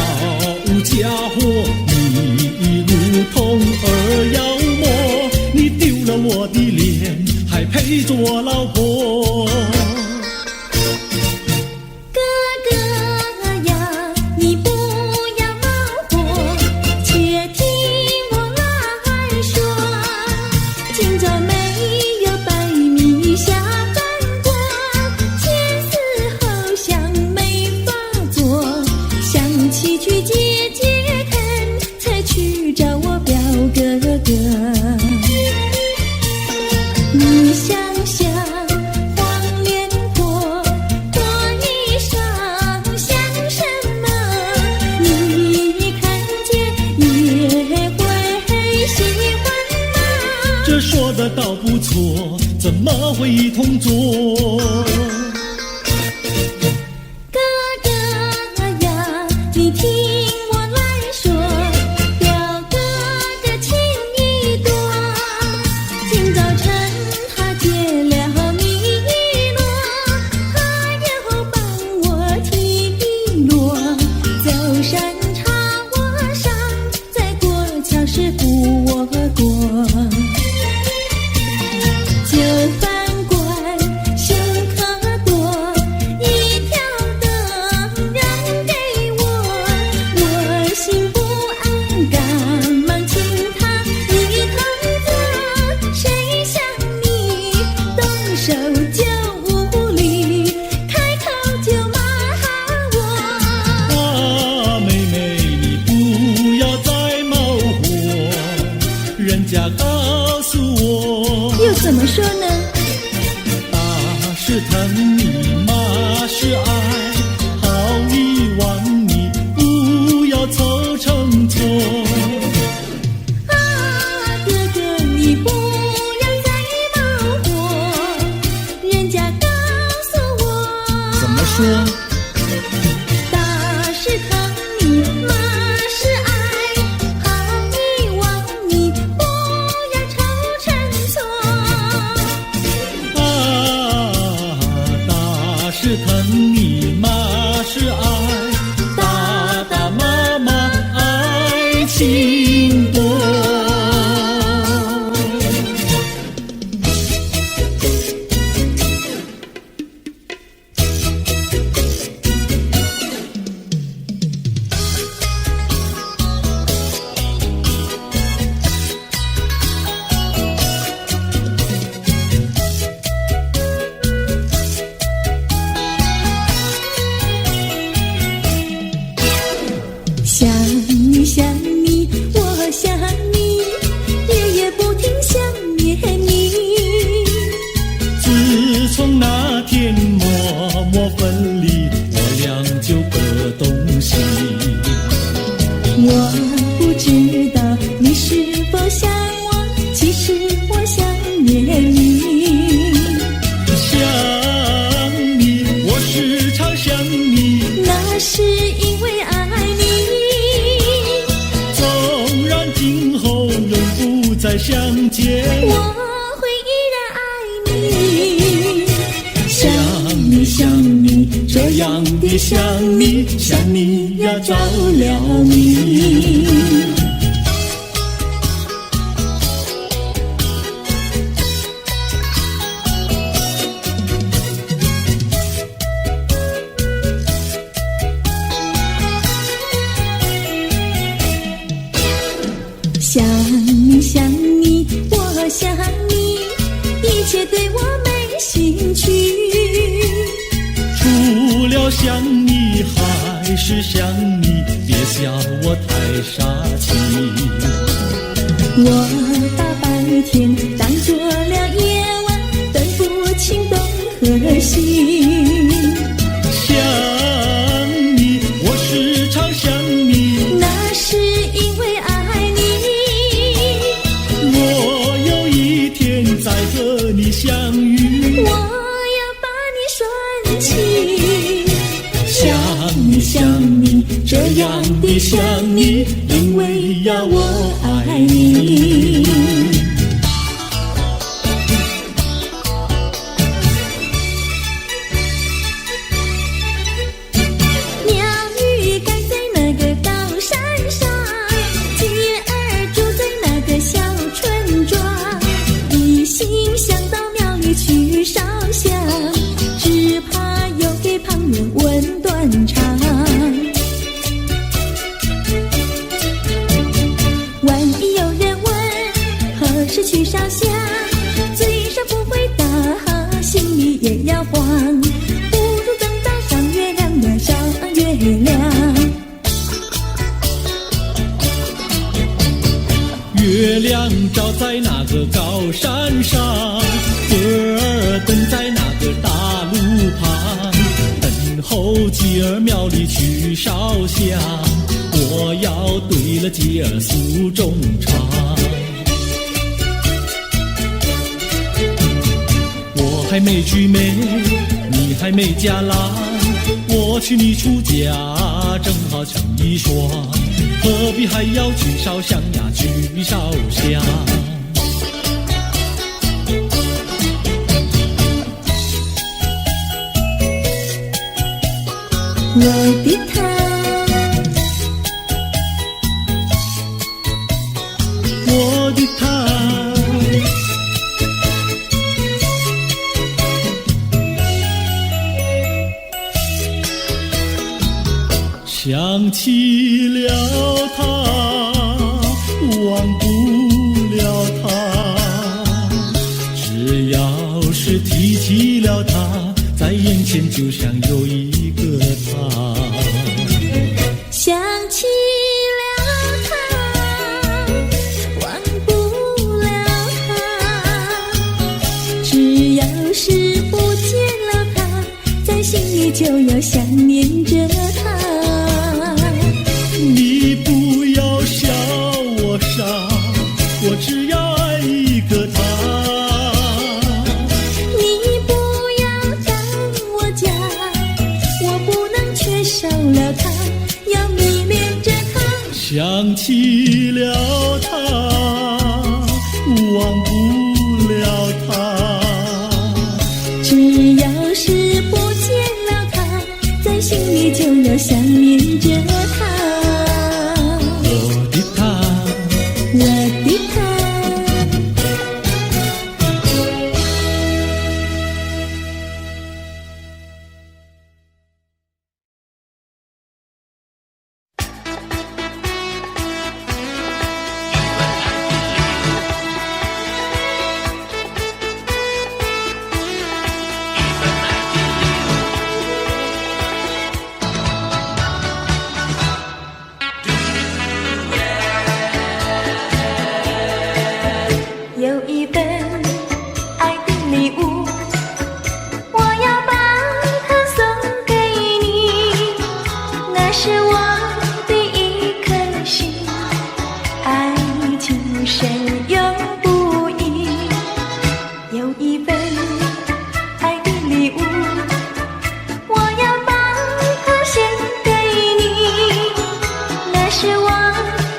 Speaker 3: 家伙，你如同儿妖魔，你丢了我的脸，还配做老婆？
Speaker 2: 哥哥呀，你不要恼火，且听我来说。今朝没有白米下饭锅，前思后想没法做，想起去解解恨，才去找我表哥哥。你想想黄脸婆过衣裳像什么？你看见也会喜欢吗？
Speaker 3: 这说的倒不错，怎么会一同做？
Speaker 2: 哥哥呀，你听我来说，表哥哥情意多。今早晨他结了米诺，他又帮我提璎珞，走山茶我上，再过桥是扶我过。
Speaker 3: 告诉我，
Speaker 2: 又怎么说呢？
Speaker 3: 打是疼你，骂是爱，好遗忘你，不要凑成错。
Speaker 2: 啊，哥哥你不要再恼火，人家告诉我，
Speaker 3: 怎么说？
Speaker 2: 打是疼你，骂是爱，好遗忘你，不要凑成错。
Speaker 3: 啊，打是疼你，骂是爱，打打骂骂爱情多。
Speaker 2: 想你想你，我想你，夜夜不停想念你。
Speaker 3: 自从那天默默分离，我俩就各东西。
Speaker 2: 我不知道你是否想我，其实我想念你。
Speaker 3: 想你，我时常想你，
Speaker 2: 那是因为爱你。
Speaker 3: 纵然今后永不再相见，
Speaker 2: 我会依然爱你。想你想你，这样的想你，想你呀着了迷。想你想你，我想你，一切对我没兴趣。
Speaker 3: 除了想你还是想你，别笑我太傻气。
Speaker 2: 我把白天当作了夜晚，分不清东和西。
Speaker 3: 想你，我时常想你，
Speaker 2: 那是因为爱你。
Speaker 3: 我有一天再和你相遇，
Speaker 2: 我要把你拴起。
Speaker 3: 想你想你，这样的想你，因为呀我爱你。
Speaker 2: 鸟语盖在那个高山上，鸡儿住在那个小村庄。一心想到庙里去烧香，只怕又给旁人问断肠。万一有人问何时去烧香，嘴上不回答，心里也要慌。不如等到上月亮呀，上月亮。
Speaker 3: 月亮照在那个高山上，歌儿等在那个大路旁，等候鸡儿庙里去烧香，我要对了鸡儿诉衷肠。我还没娶媒，你还没嫁郎，我娶你出嫁，正好成一双，何必还要去烧香呀，去烧香。
Speaker 2: 我的他，
Speaker 3: 我的他，想起了他，忘不了他，只要是提起了他，在眼前就像有一个他。
Speaker 2: 想起了他，忘不了里就要想念着他。
Speaker 3: 你不要笑我傻，我只要爱一个他。
Speaker 2: 你不要当我假，我不能缺少了他，要迷恋着他。
Speaker 3: 想起了他，忘不了他。
Speaker 2: 只要是不见了他，在心里就要想念着他。
Speaker 3: 我的他，
Speaker 2: 我的他。有一份爱的礼物，我要把它送给你，那是我的一颗心，爱情深永不移。有一份爱的礼物，我要把它献给你，那是我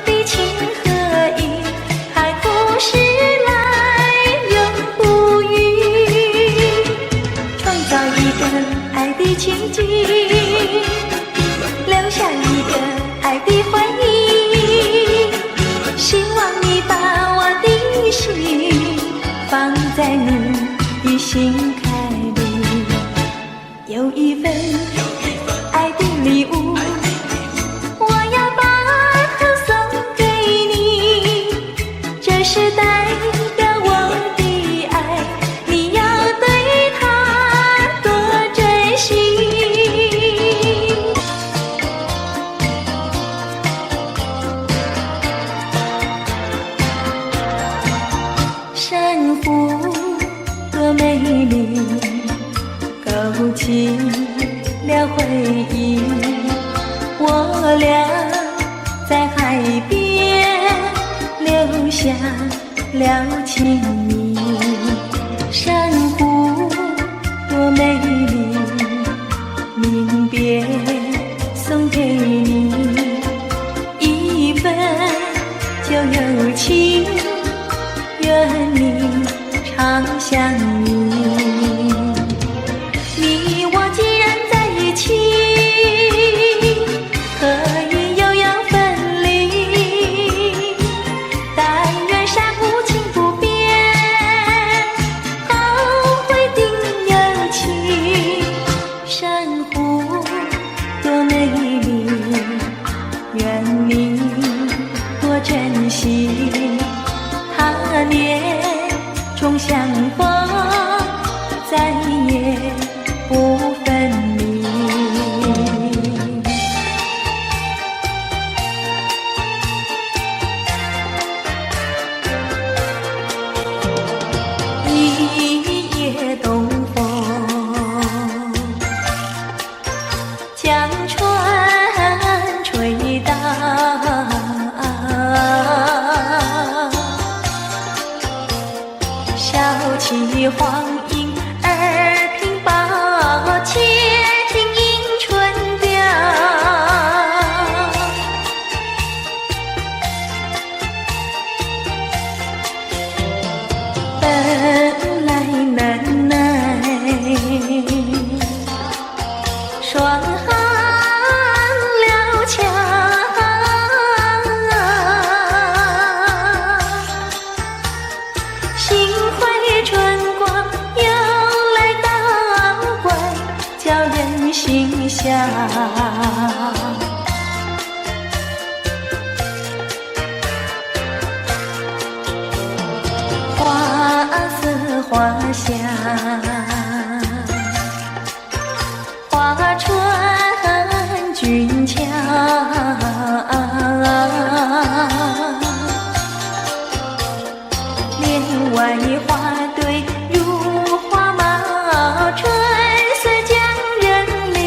Speaker 2: 的情和意，海枯石爱的情景，留下一个爱的回忆。希望你把我的心放在你的心坎里。有一份爱的礼物，我要把它送给你，这是代表我的爱，你要对它多珍惜。珊瑚多美丽，勾起了回忆。我俩在海边留下了情谊。珊瑚多美丽，临别送给你一份旧友情，愿你常相依。你我既然在一起，何以又要分离？但愿珊瑚情不变，后会定有期。珊瑚多美丽，愿你多珍惜。他年终相逢，再也不分离。一夜东风，将船吹荡，笑起黄莺儿平抱，且听迎春调。本来难耐，霜寒了墙。心怀春光又来捣怪，叫人心香。花似花香，花穿俊俏。帘外花堆如花帽，春色将人留。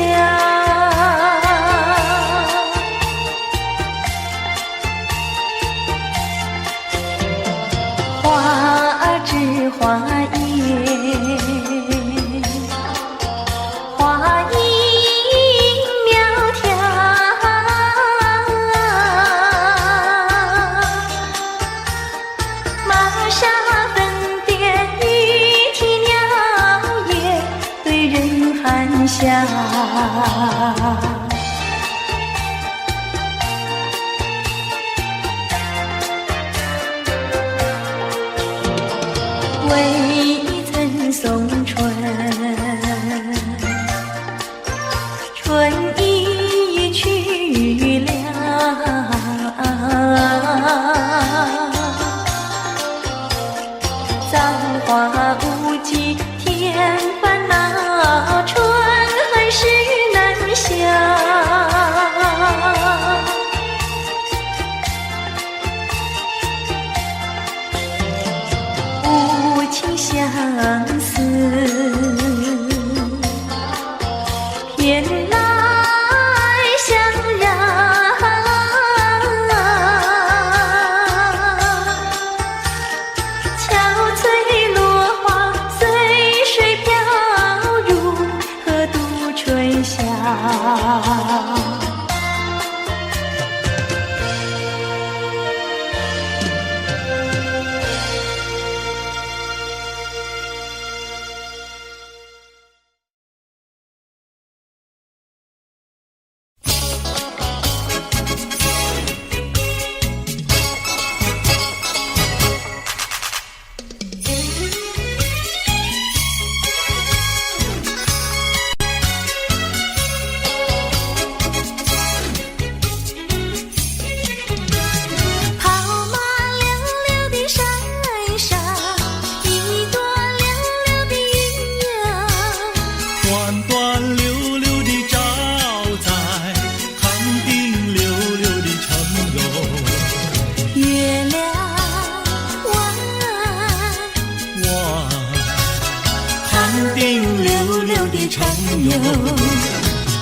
Speaker 2: 下。微曾送春，春已去了，葬花无际天烦恼，春还是难下。无情相思，偏来相让，憔悴落花随水飘，如何度春夏？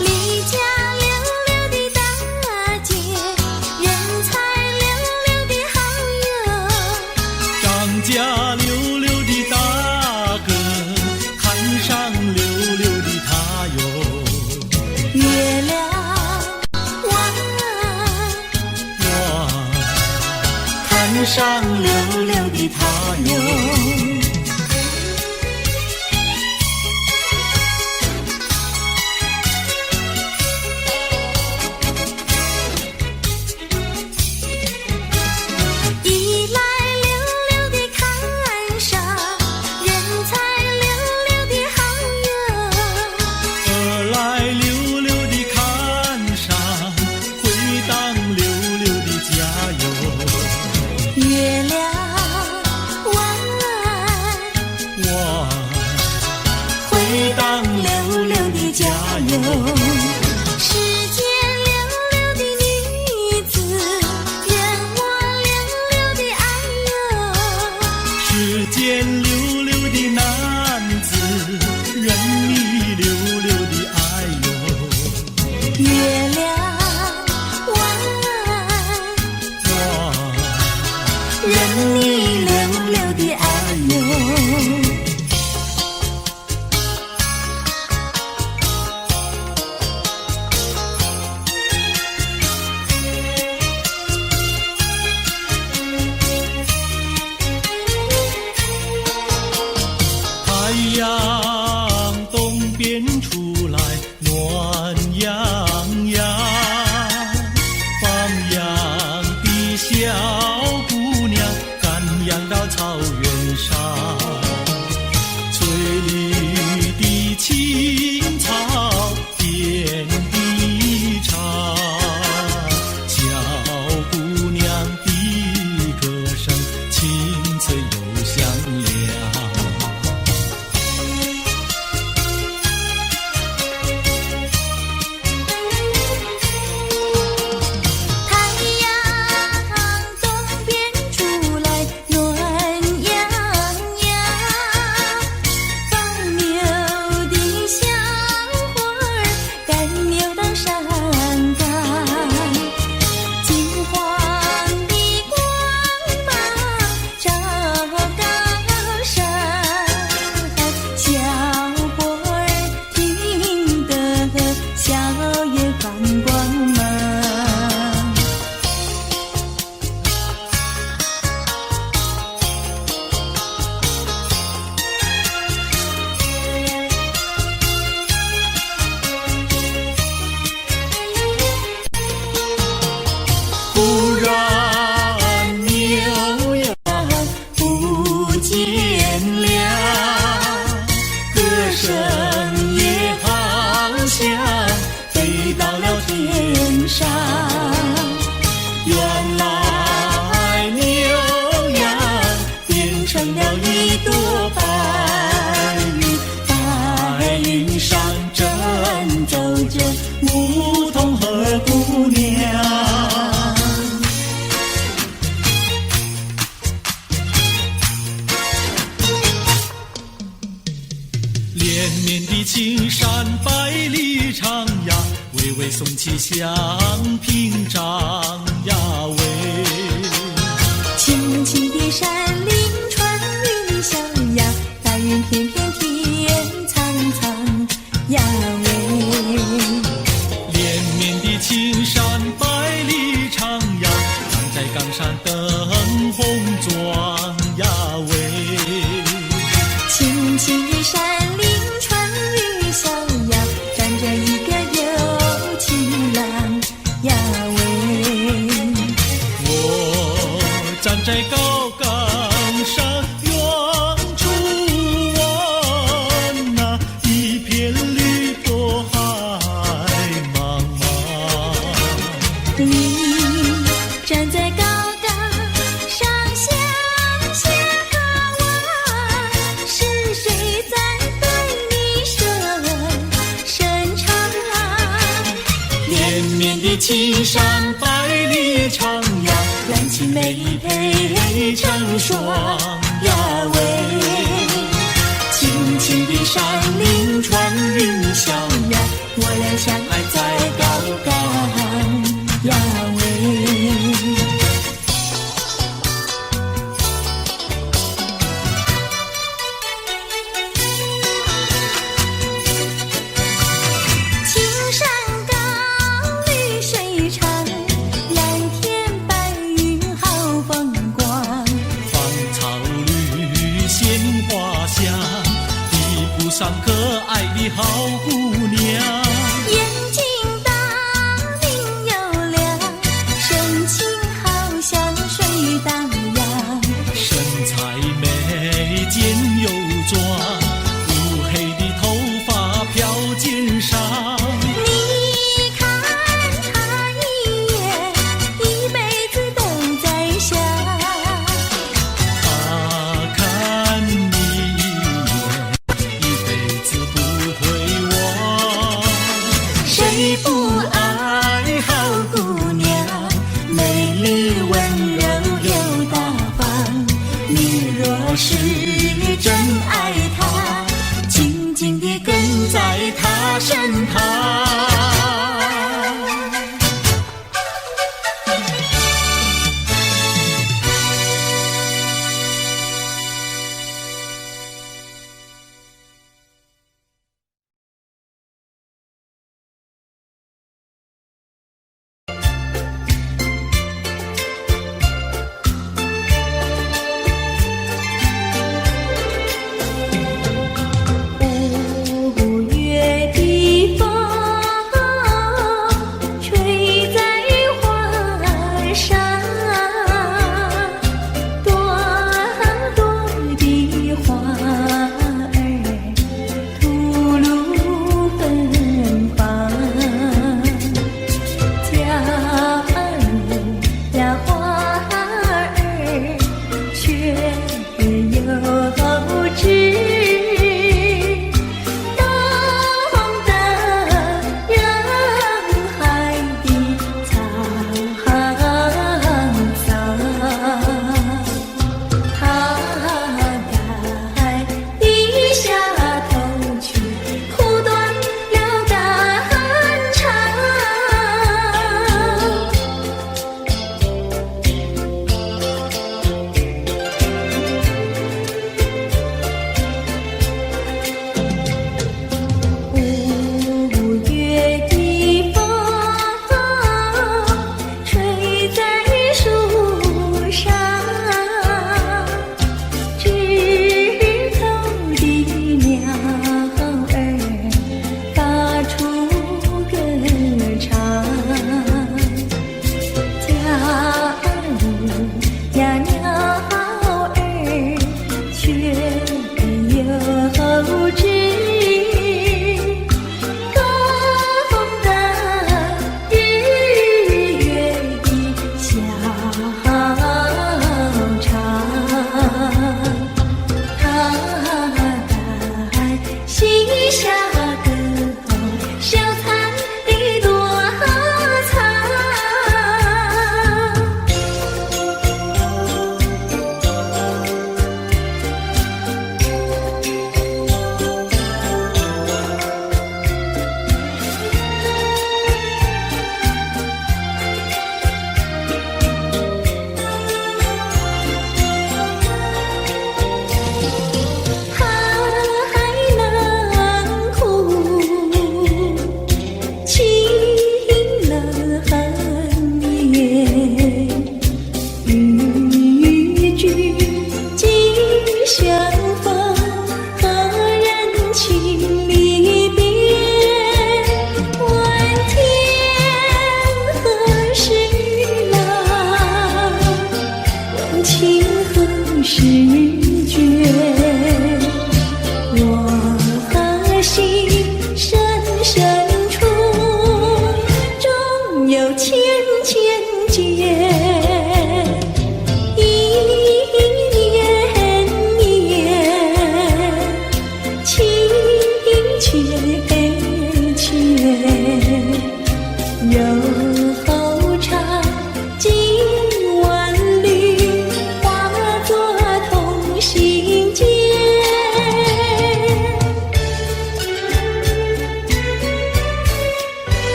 Speaker 2: 离家溜溜的大姐，人才溜溜的好友，
Speaker 3: 张家溜溜的大哥，看上溜溜的他哟。
Speaker 2: 月亮弯，
Speaker 3: 我看上溜溜的他哟。
Speaker 2: 月亮弯。
Speaker 3: 亮，歌声也好像飞到了天上。原来牛羊变成了一朵白云，白云上正走着牧童和姑娘。连绵的青山百里长呀，巍巍耸起像屏障呀喂。
Speaker 2: 青青的山林穿云霄呀，白云片片天苍苍呀喂。
Speaker 3: 连绵的青山百里长呀，站在冈山灯红妆呀喂。
Speaker 2: 青青的山林穿云霄呀，站着一个有情郎呀喂。
Speaker 3: 我站在高岗上，远处望那一片绿波海茫茫。
Speaker 2: 你站在高岗上向下望，是谁在对你伸长？
Speaker 3: 连绵的青山百里长呀，
Speaker 2: 蓝青梅配成双呀喂。
Speaker 3: 青青的山林穿云霄呀，
Speaker 2: 我俩相爱在高岗呀喂。青山高，绿水长，蓝天白云好风光。
Speaker 3: 芳草绿，鲜花香，地铺上可爱的好姑娘。
Speaker 2: 眼睛大，明又亮，神情好像水荡漾。
Speaker 3: 身材美，肩又壮，乌黑的头发飘肩上。
Speaker 2: 你看他一眼，一辈子都在想。
Speaker 3: 他看你一眼，一辈子不会忘。
Speaker 2: 谁不爱好姑娘？美丽温柔又大方。你若是真爱她，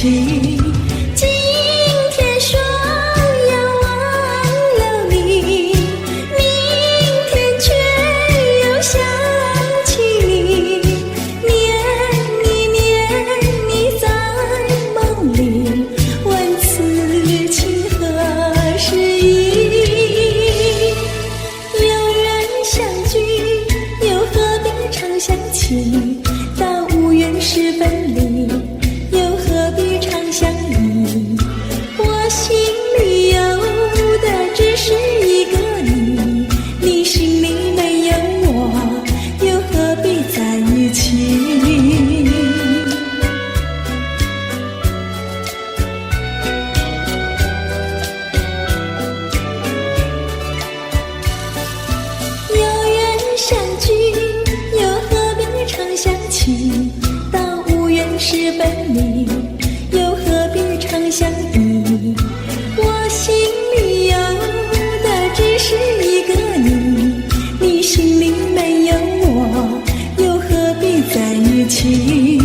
Speaker 2: 情。今天说要忘了你，明天却又想起你，念你在梦里，问此情何时已？有缘相聚，又何必常想起？到无缘时分离，又何必常相依？我心里有的只是一个你，你心里没有我，又何必在一起？有缘相聚，又何必常想起？到无缘时分离，又何必常相依？我心里有的只是一个你，你心里没有我，又何必在一起？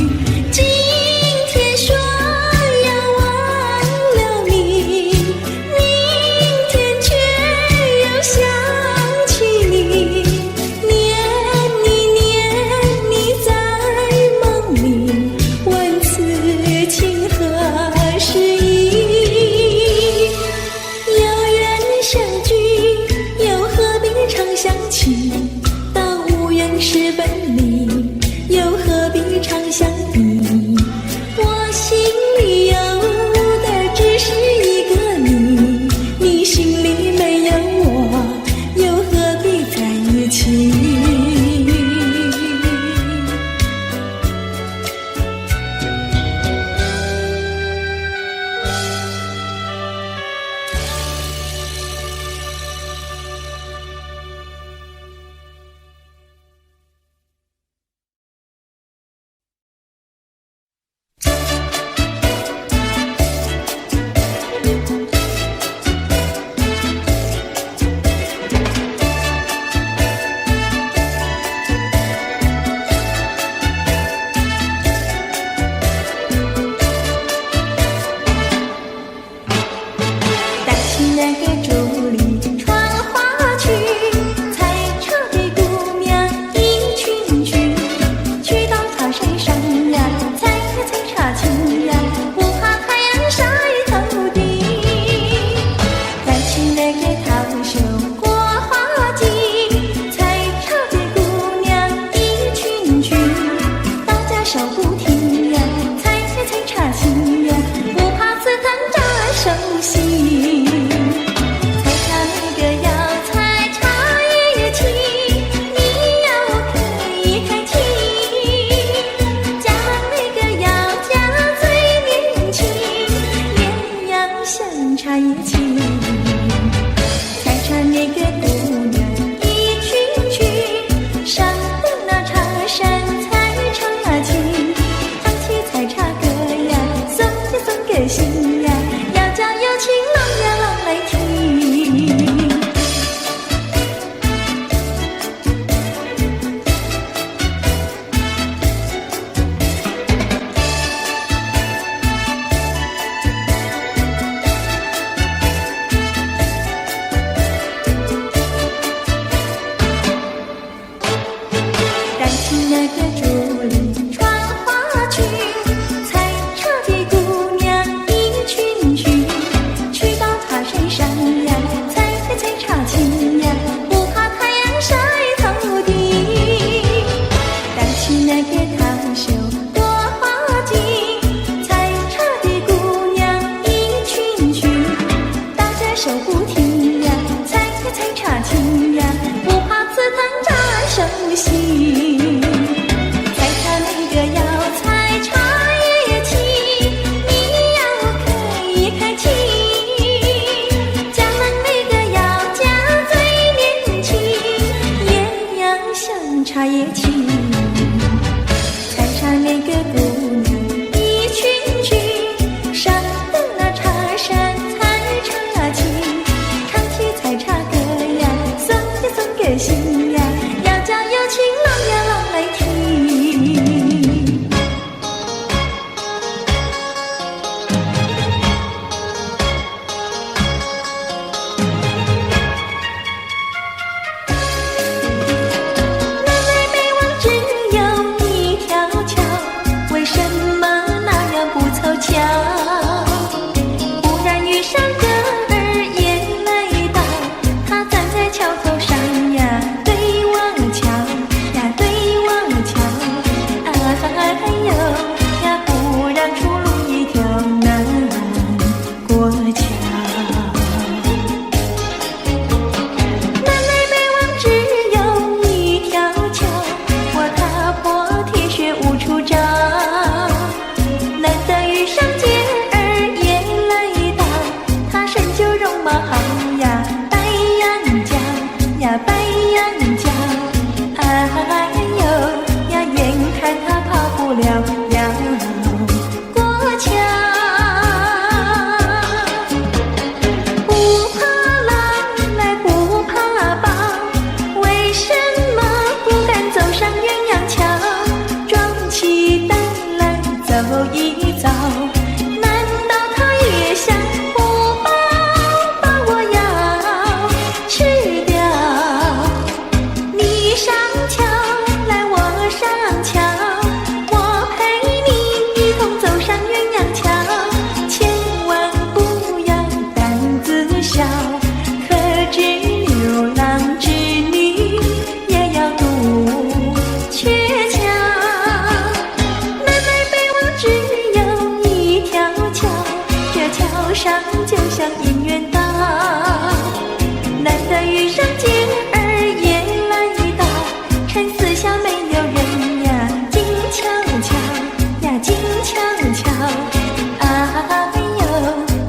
Speaker 2: 今天说要忘了你，明天却又想起你，念你在梦里，问此情何时已？一遭。难道他也想不饱把我要吃掉？你上桥来，我上桥，我陪你一同走上鸳鸯桥。千万不要胆子小，可知牛郎织女也要渡鹊桥。南来北往只有一条桥，这桥上就像姻缘岛。难得遇上姐儿也来到，趁四下没有人呀，静悄悄呀，静悄悄。哎呦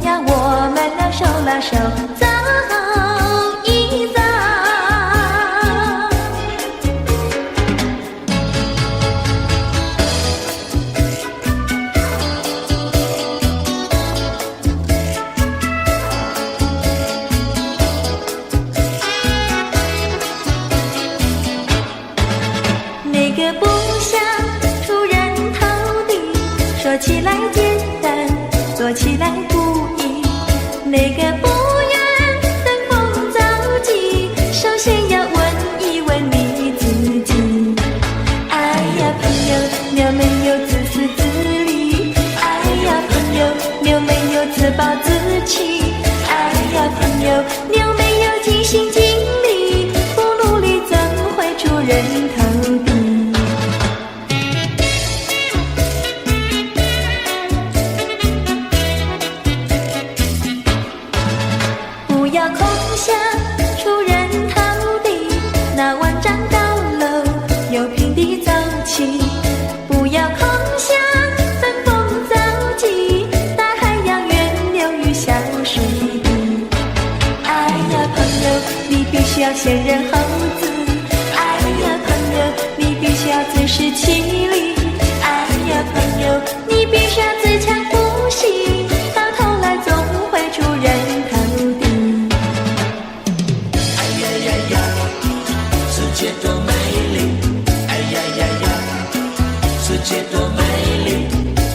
Speaker 2: 呀，我们俩手拉手走一遭。那个不想出人头地，说起来简单，做起来不易。那个不愿登峰造极，首先要问一问你自己。哎呀朋友，你有没有自私自利？哎呀朋友，你有没有自暴自弃？哎呀朋友，你有没有尽心尽力？不努力怎会出人头地？不要空想出人头地，那万丈高楼由平地走起。不要空想登峰造极，大海洋源流于小水滴。哎呀朋友，你必须要先人后子。哎呀朋友，你必须要自食其力。哎呀朋友，你必须要自强不息，到头来总会出人头地。
Speaker 6: 世界多美丽，哎呀呀呀！世界多美丽，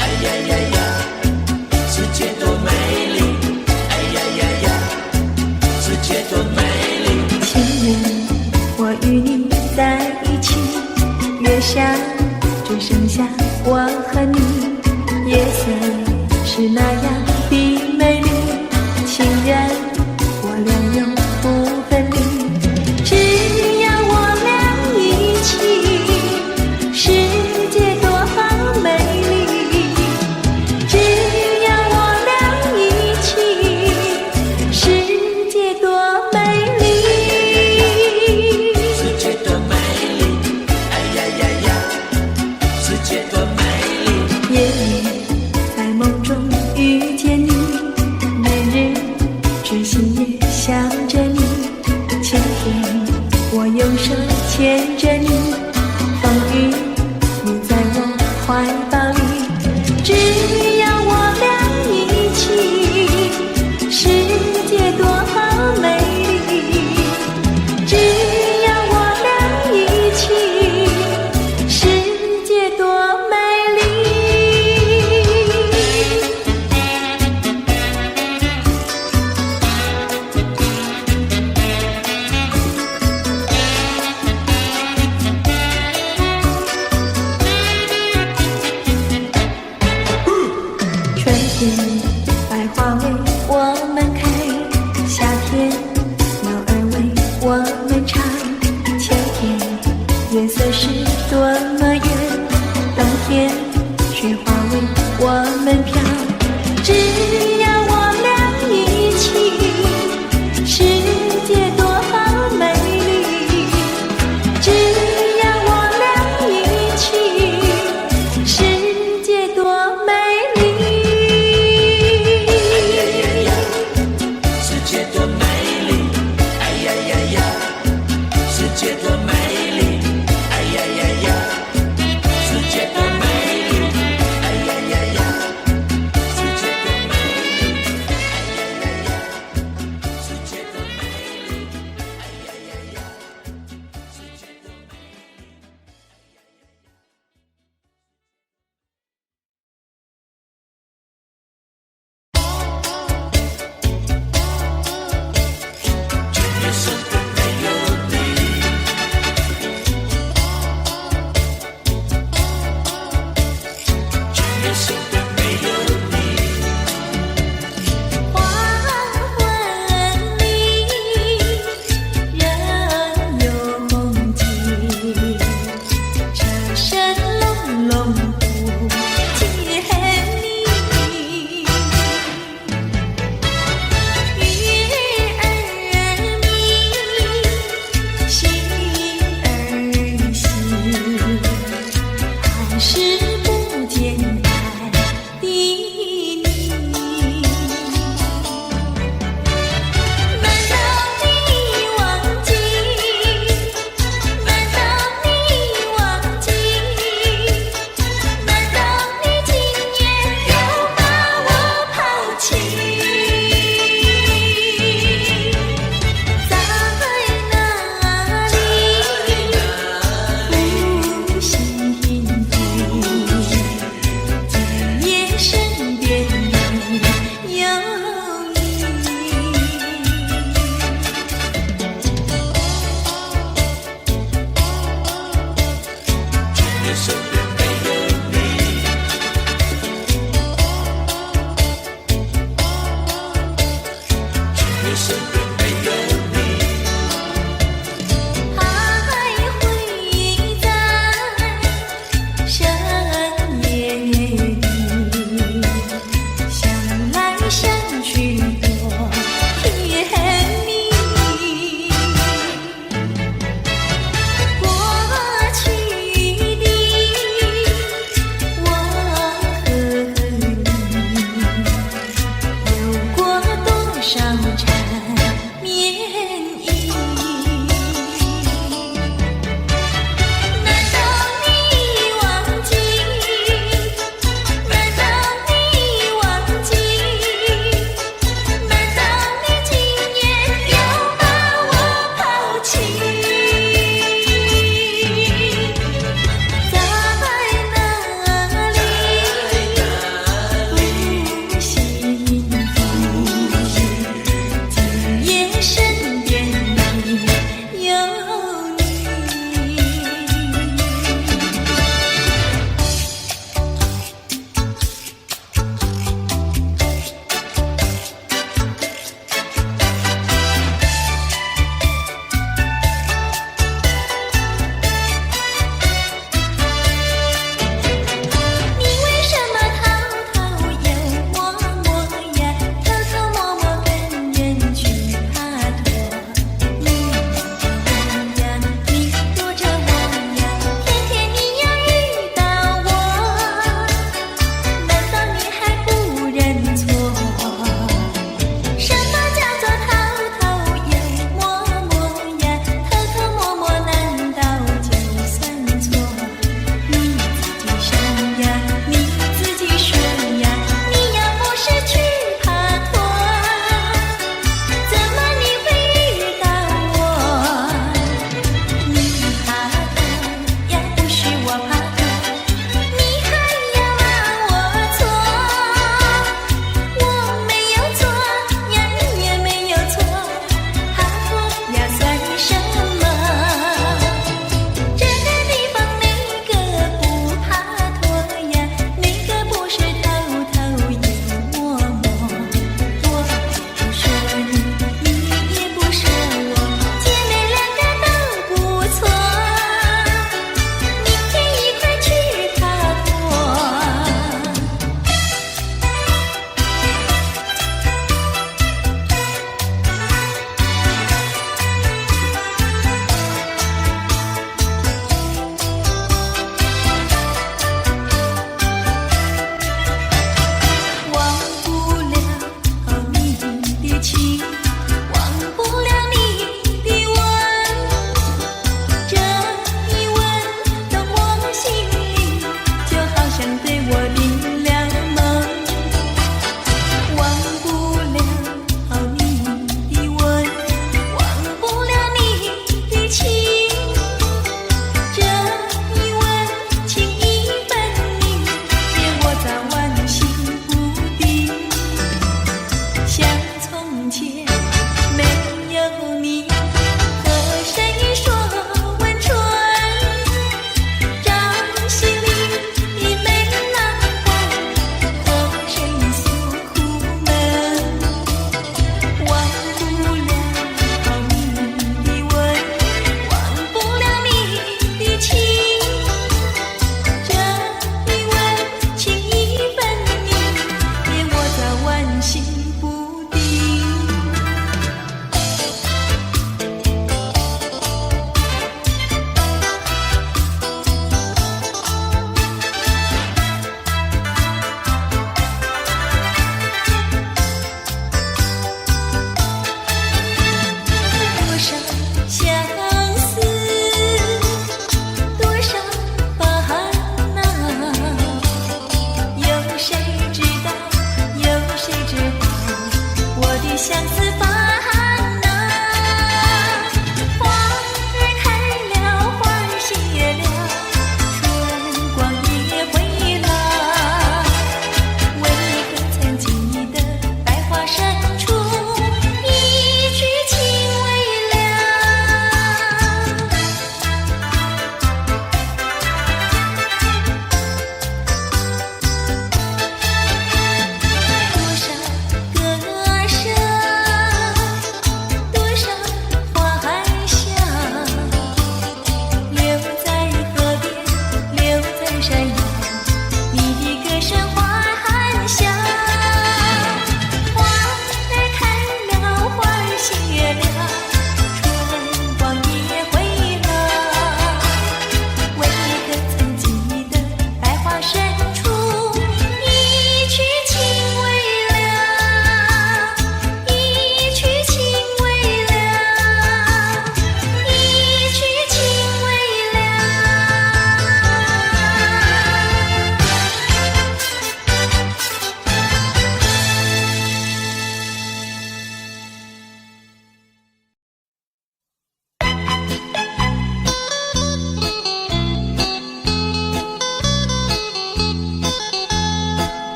Speaker 6: 哎呀呀呀！世界多美丽，哎呀呀呀！世界多美丽。
Speaker 2: 情人，我与你在一起，月下只剩下我和你，夜色是那样的美丽。情人，我俩永不分离。只要我俩一起，世界多美丽。只要我俩一起，世界多美丽。
Speaker 6: 世界多美丽，哎呀呀呀！世界多美丽。
Speaker 2: 夜里在梦中遇见你，每日知心也想着你。晴天我用手牵着你，风雨你在我怀抱里。只要我俩一起，世界多美丽。只要我俩一起，世界多美丽。春天百花为我们开，夏天鸟儿为我们唱。秋天月色是多么圆，冬天雪花为我们飘。只要我俩一起，世界多美丽。只要我俩一起，世界多美丽。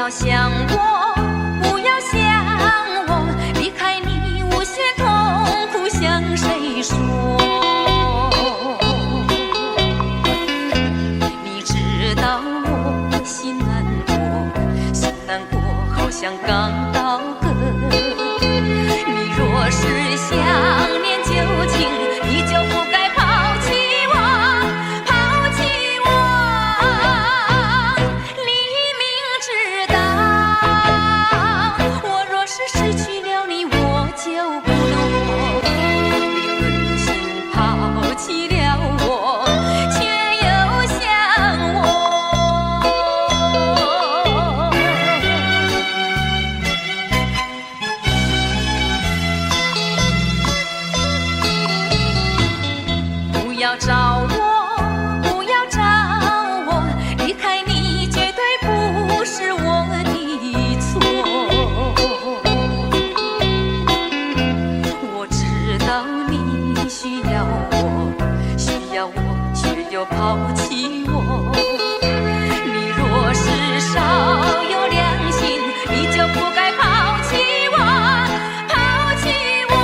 Speaker 2: 要想我，不要想我，离开你无限痛苦向谁说？你知道我心难过，心难过好像刚到歌。你若是想念旧情，你就不该抛弃我，抛弃我。你明知道，我若是失去了你，我就不能活。你狠心抛弃了我，却又想我。不要找我，不要找我，离开你绝对不是我的错。我知道你需要我，需要我，却又抛弃我。你若是少有良心，你就不该抛弃我，抛弃我。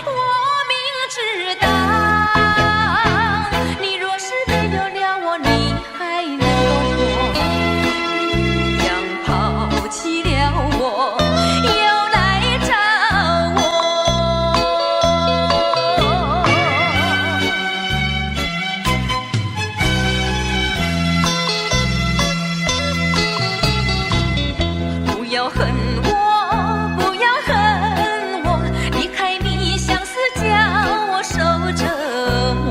Speaker 2: 我明知道，你若是没有了我，你还能够活。你一样抛弃了我，又来找我。不要恨我，不要恨我，离开你相思叫我受折磨。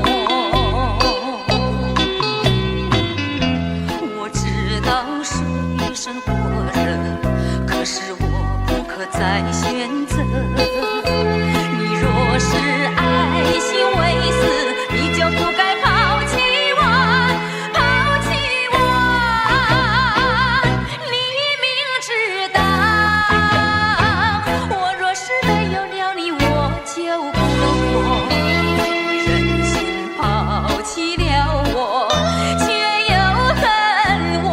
Speaker 2: 我知道水深火热，可是我不可再选择。你若是爱心为死，你就不该抛弃我，抛弃我。你明知道，我若是没有了你，我就不能活。你忍心抛弃了我，却又恨我。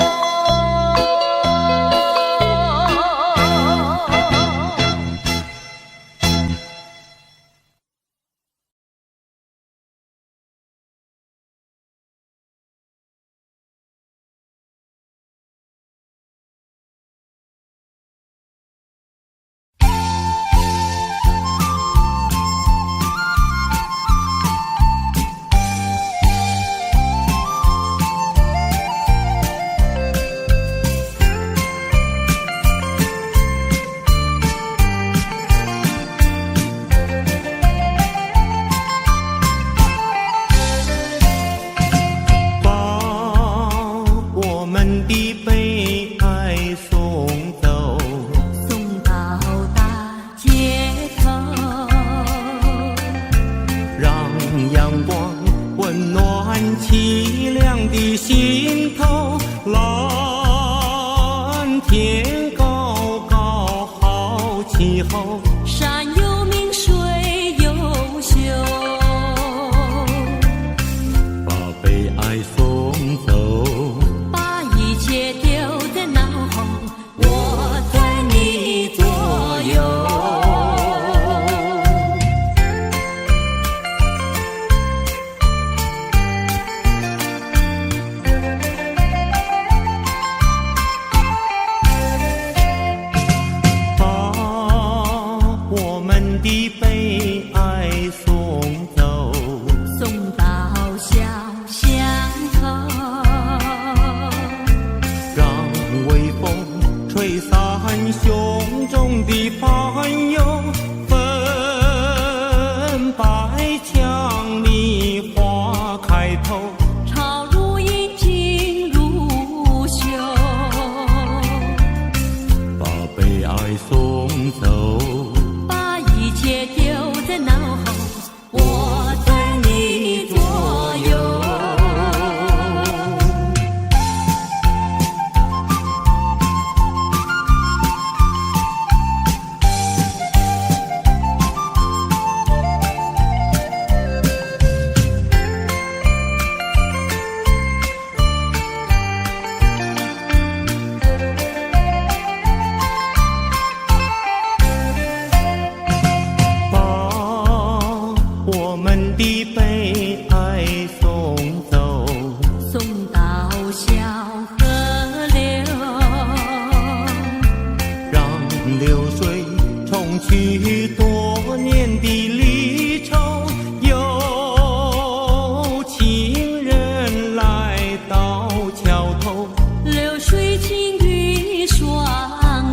Speaker 3: 去多年的离愁，有情人来到桥头，
Speaker 1: 流水尽与双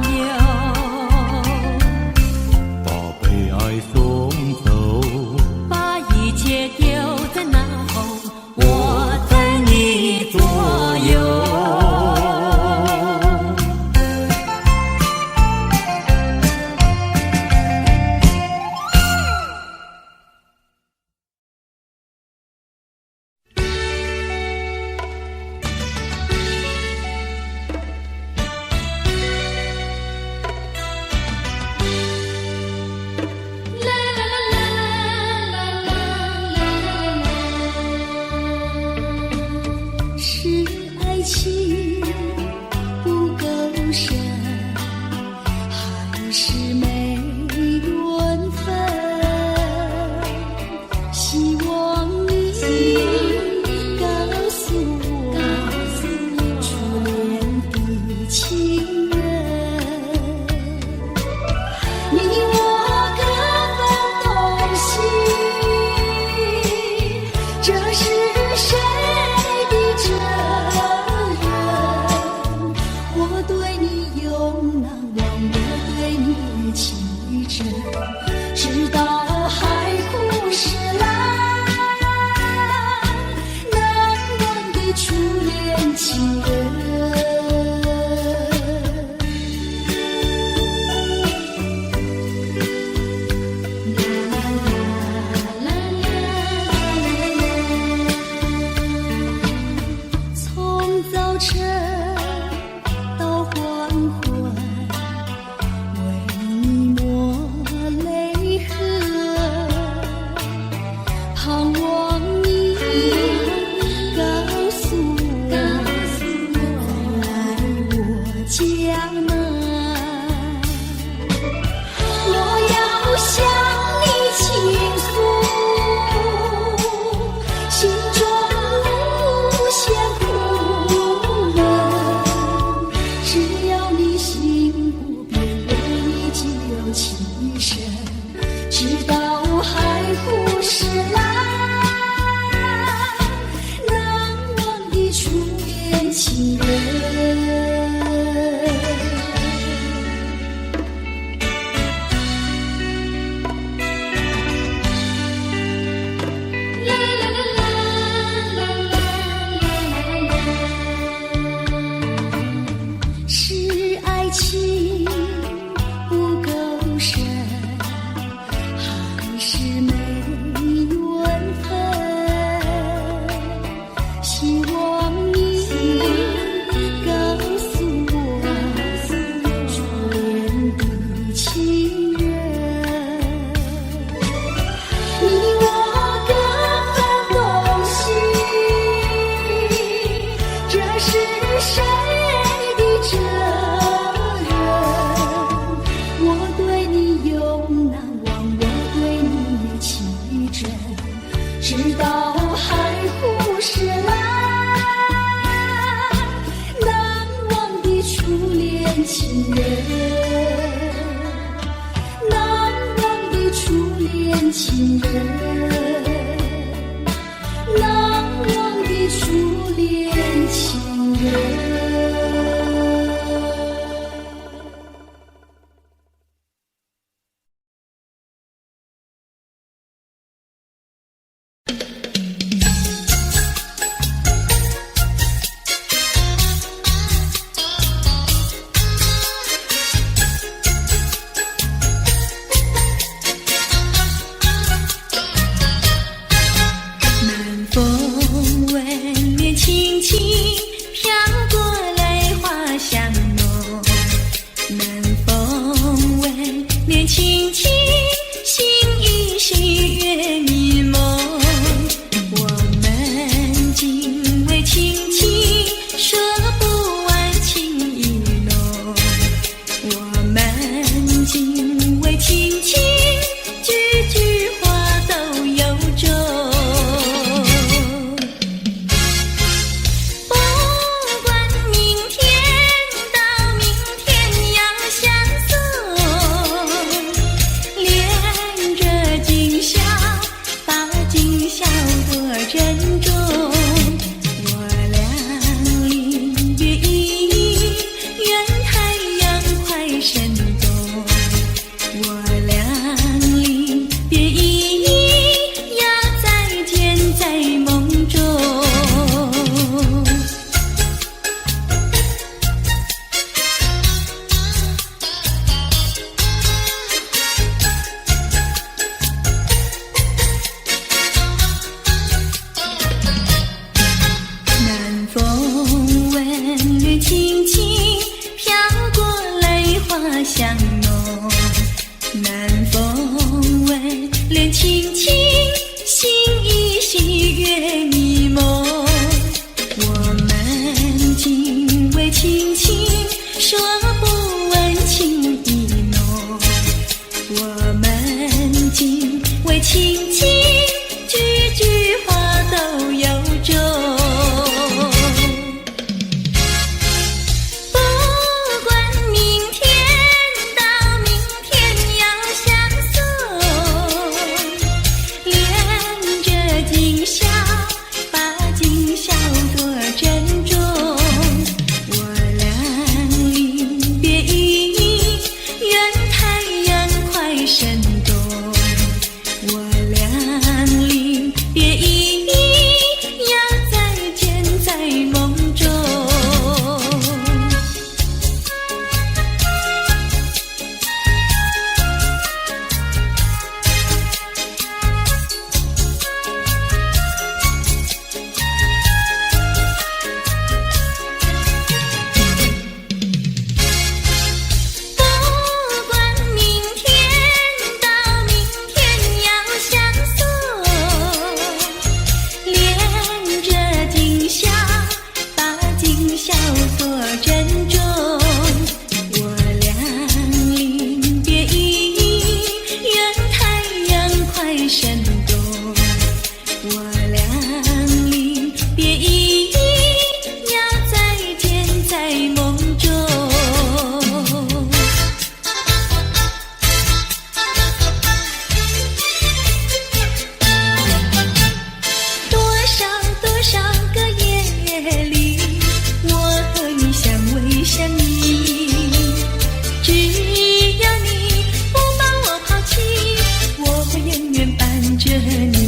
Speaker 1: 流，
Speaker 3: 把悲哀送走，
Speaker 1: 把一切丢在脑后，我在你左右。是爱情不够深，还是没缘分？希望你告诉我，初恋的情人，你我各分东西，这是谁的责任？我对你永难忘，我对你情真，直到海枯石烂，难忘的初恋情人。从早晨到黄昏，为你抹泪痕，盼望你告诉我，再来我家门。我要向你倾诉心中无限苦闷，只要你心不变，为你就情深，直到海枯石烂，难忘的初恋情人。是爱情不够深，还是没缘分？希望你告诉我，初恋的情人，你我各分东西，这是谁的责任？我对你永难忘，我对你情真，直到海枯石烂，难忘的初恋情人，难忘的初恋情人，难忘的初恋情人。
Speaker 2: 南风吻面轻轻飘过香浓。南风吻脸轻轻，心依稀月迷蒙。我们仅为轻轻说不问情意浓，我们仅为轻轻句句话都有衷。不管明天到明天要相送，恋着今宵，把今宵多珍重。我俩临别依依，愿太阳快升东。我俩临别依依，要再见在梦中。不管明天到明天要相送，恋着今宵，把今宵多珍重。我俩临别依依，愿太阳快升东。我俩临别依依，要再见在梦中。多少个夜里，我和你相偎相依。只要你不把我抛弃，我会永远伴着你。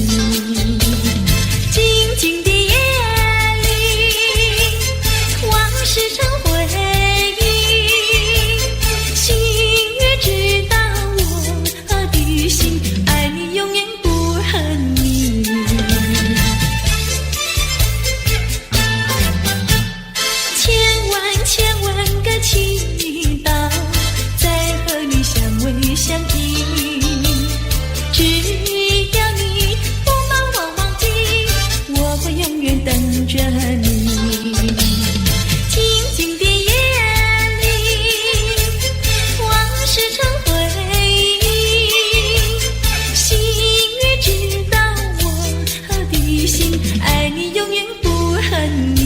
Speaker 2: 静静的夜里，往事成回忆。星月知道我的心，爱你永远不恨你。千万个祈祷，再和你相偎相依。只要你不把我忘记，我会永远等着你。静静的夜里，往事成回忆。星月知道我的心，爱你永远不恨你。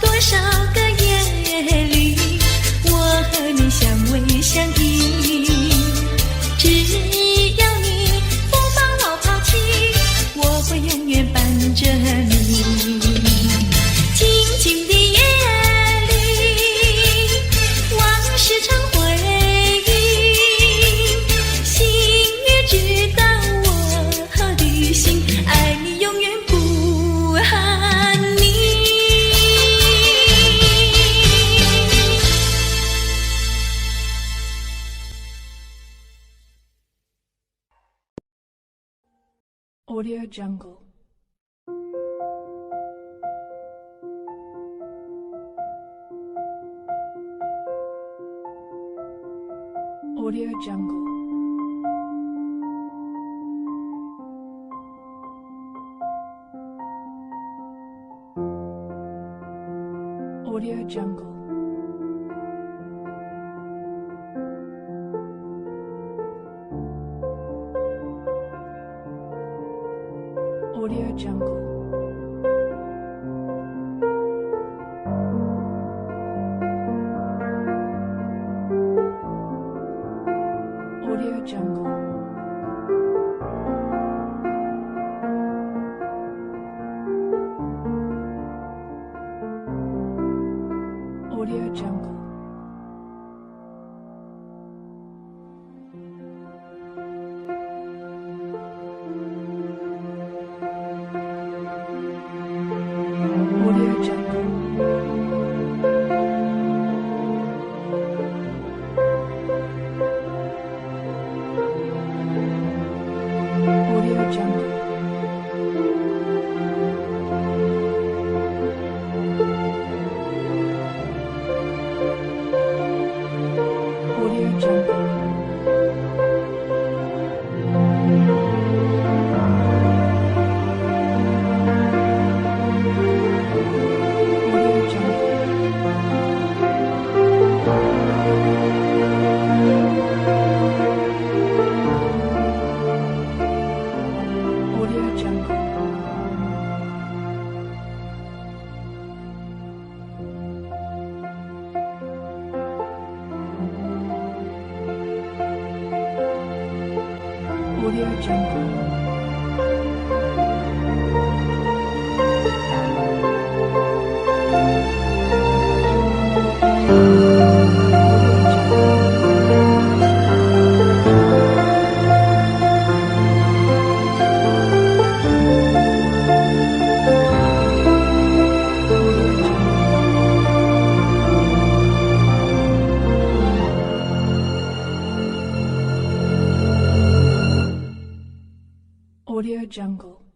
Speaker 2: 多少个夜里，我和你相偎相依。只要你不把我抛弃，我会永远伴着你。静静的夜里，往事成回忆。星月知道我的心，爱你永远不恨你。
Speaker 7: Audio Jungle. Audio Jungle. Audio Jungle. Audio Jungle. Audio Jungle. Audio Jungle. Audio Jungle. Audio Jungle. Audio Jungle. Audio Jungle.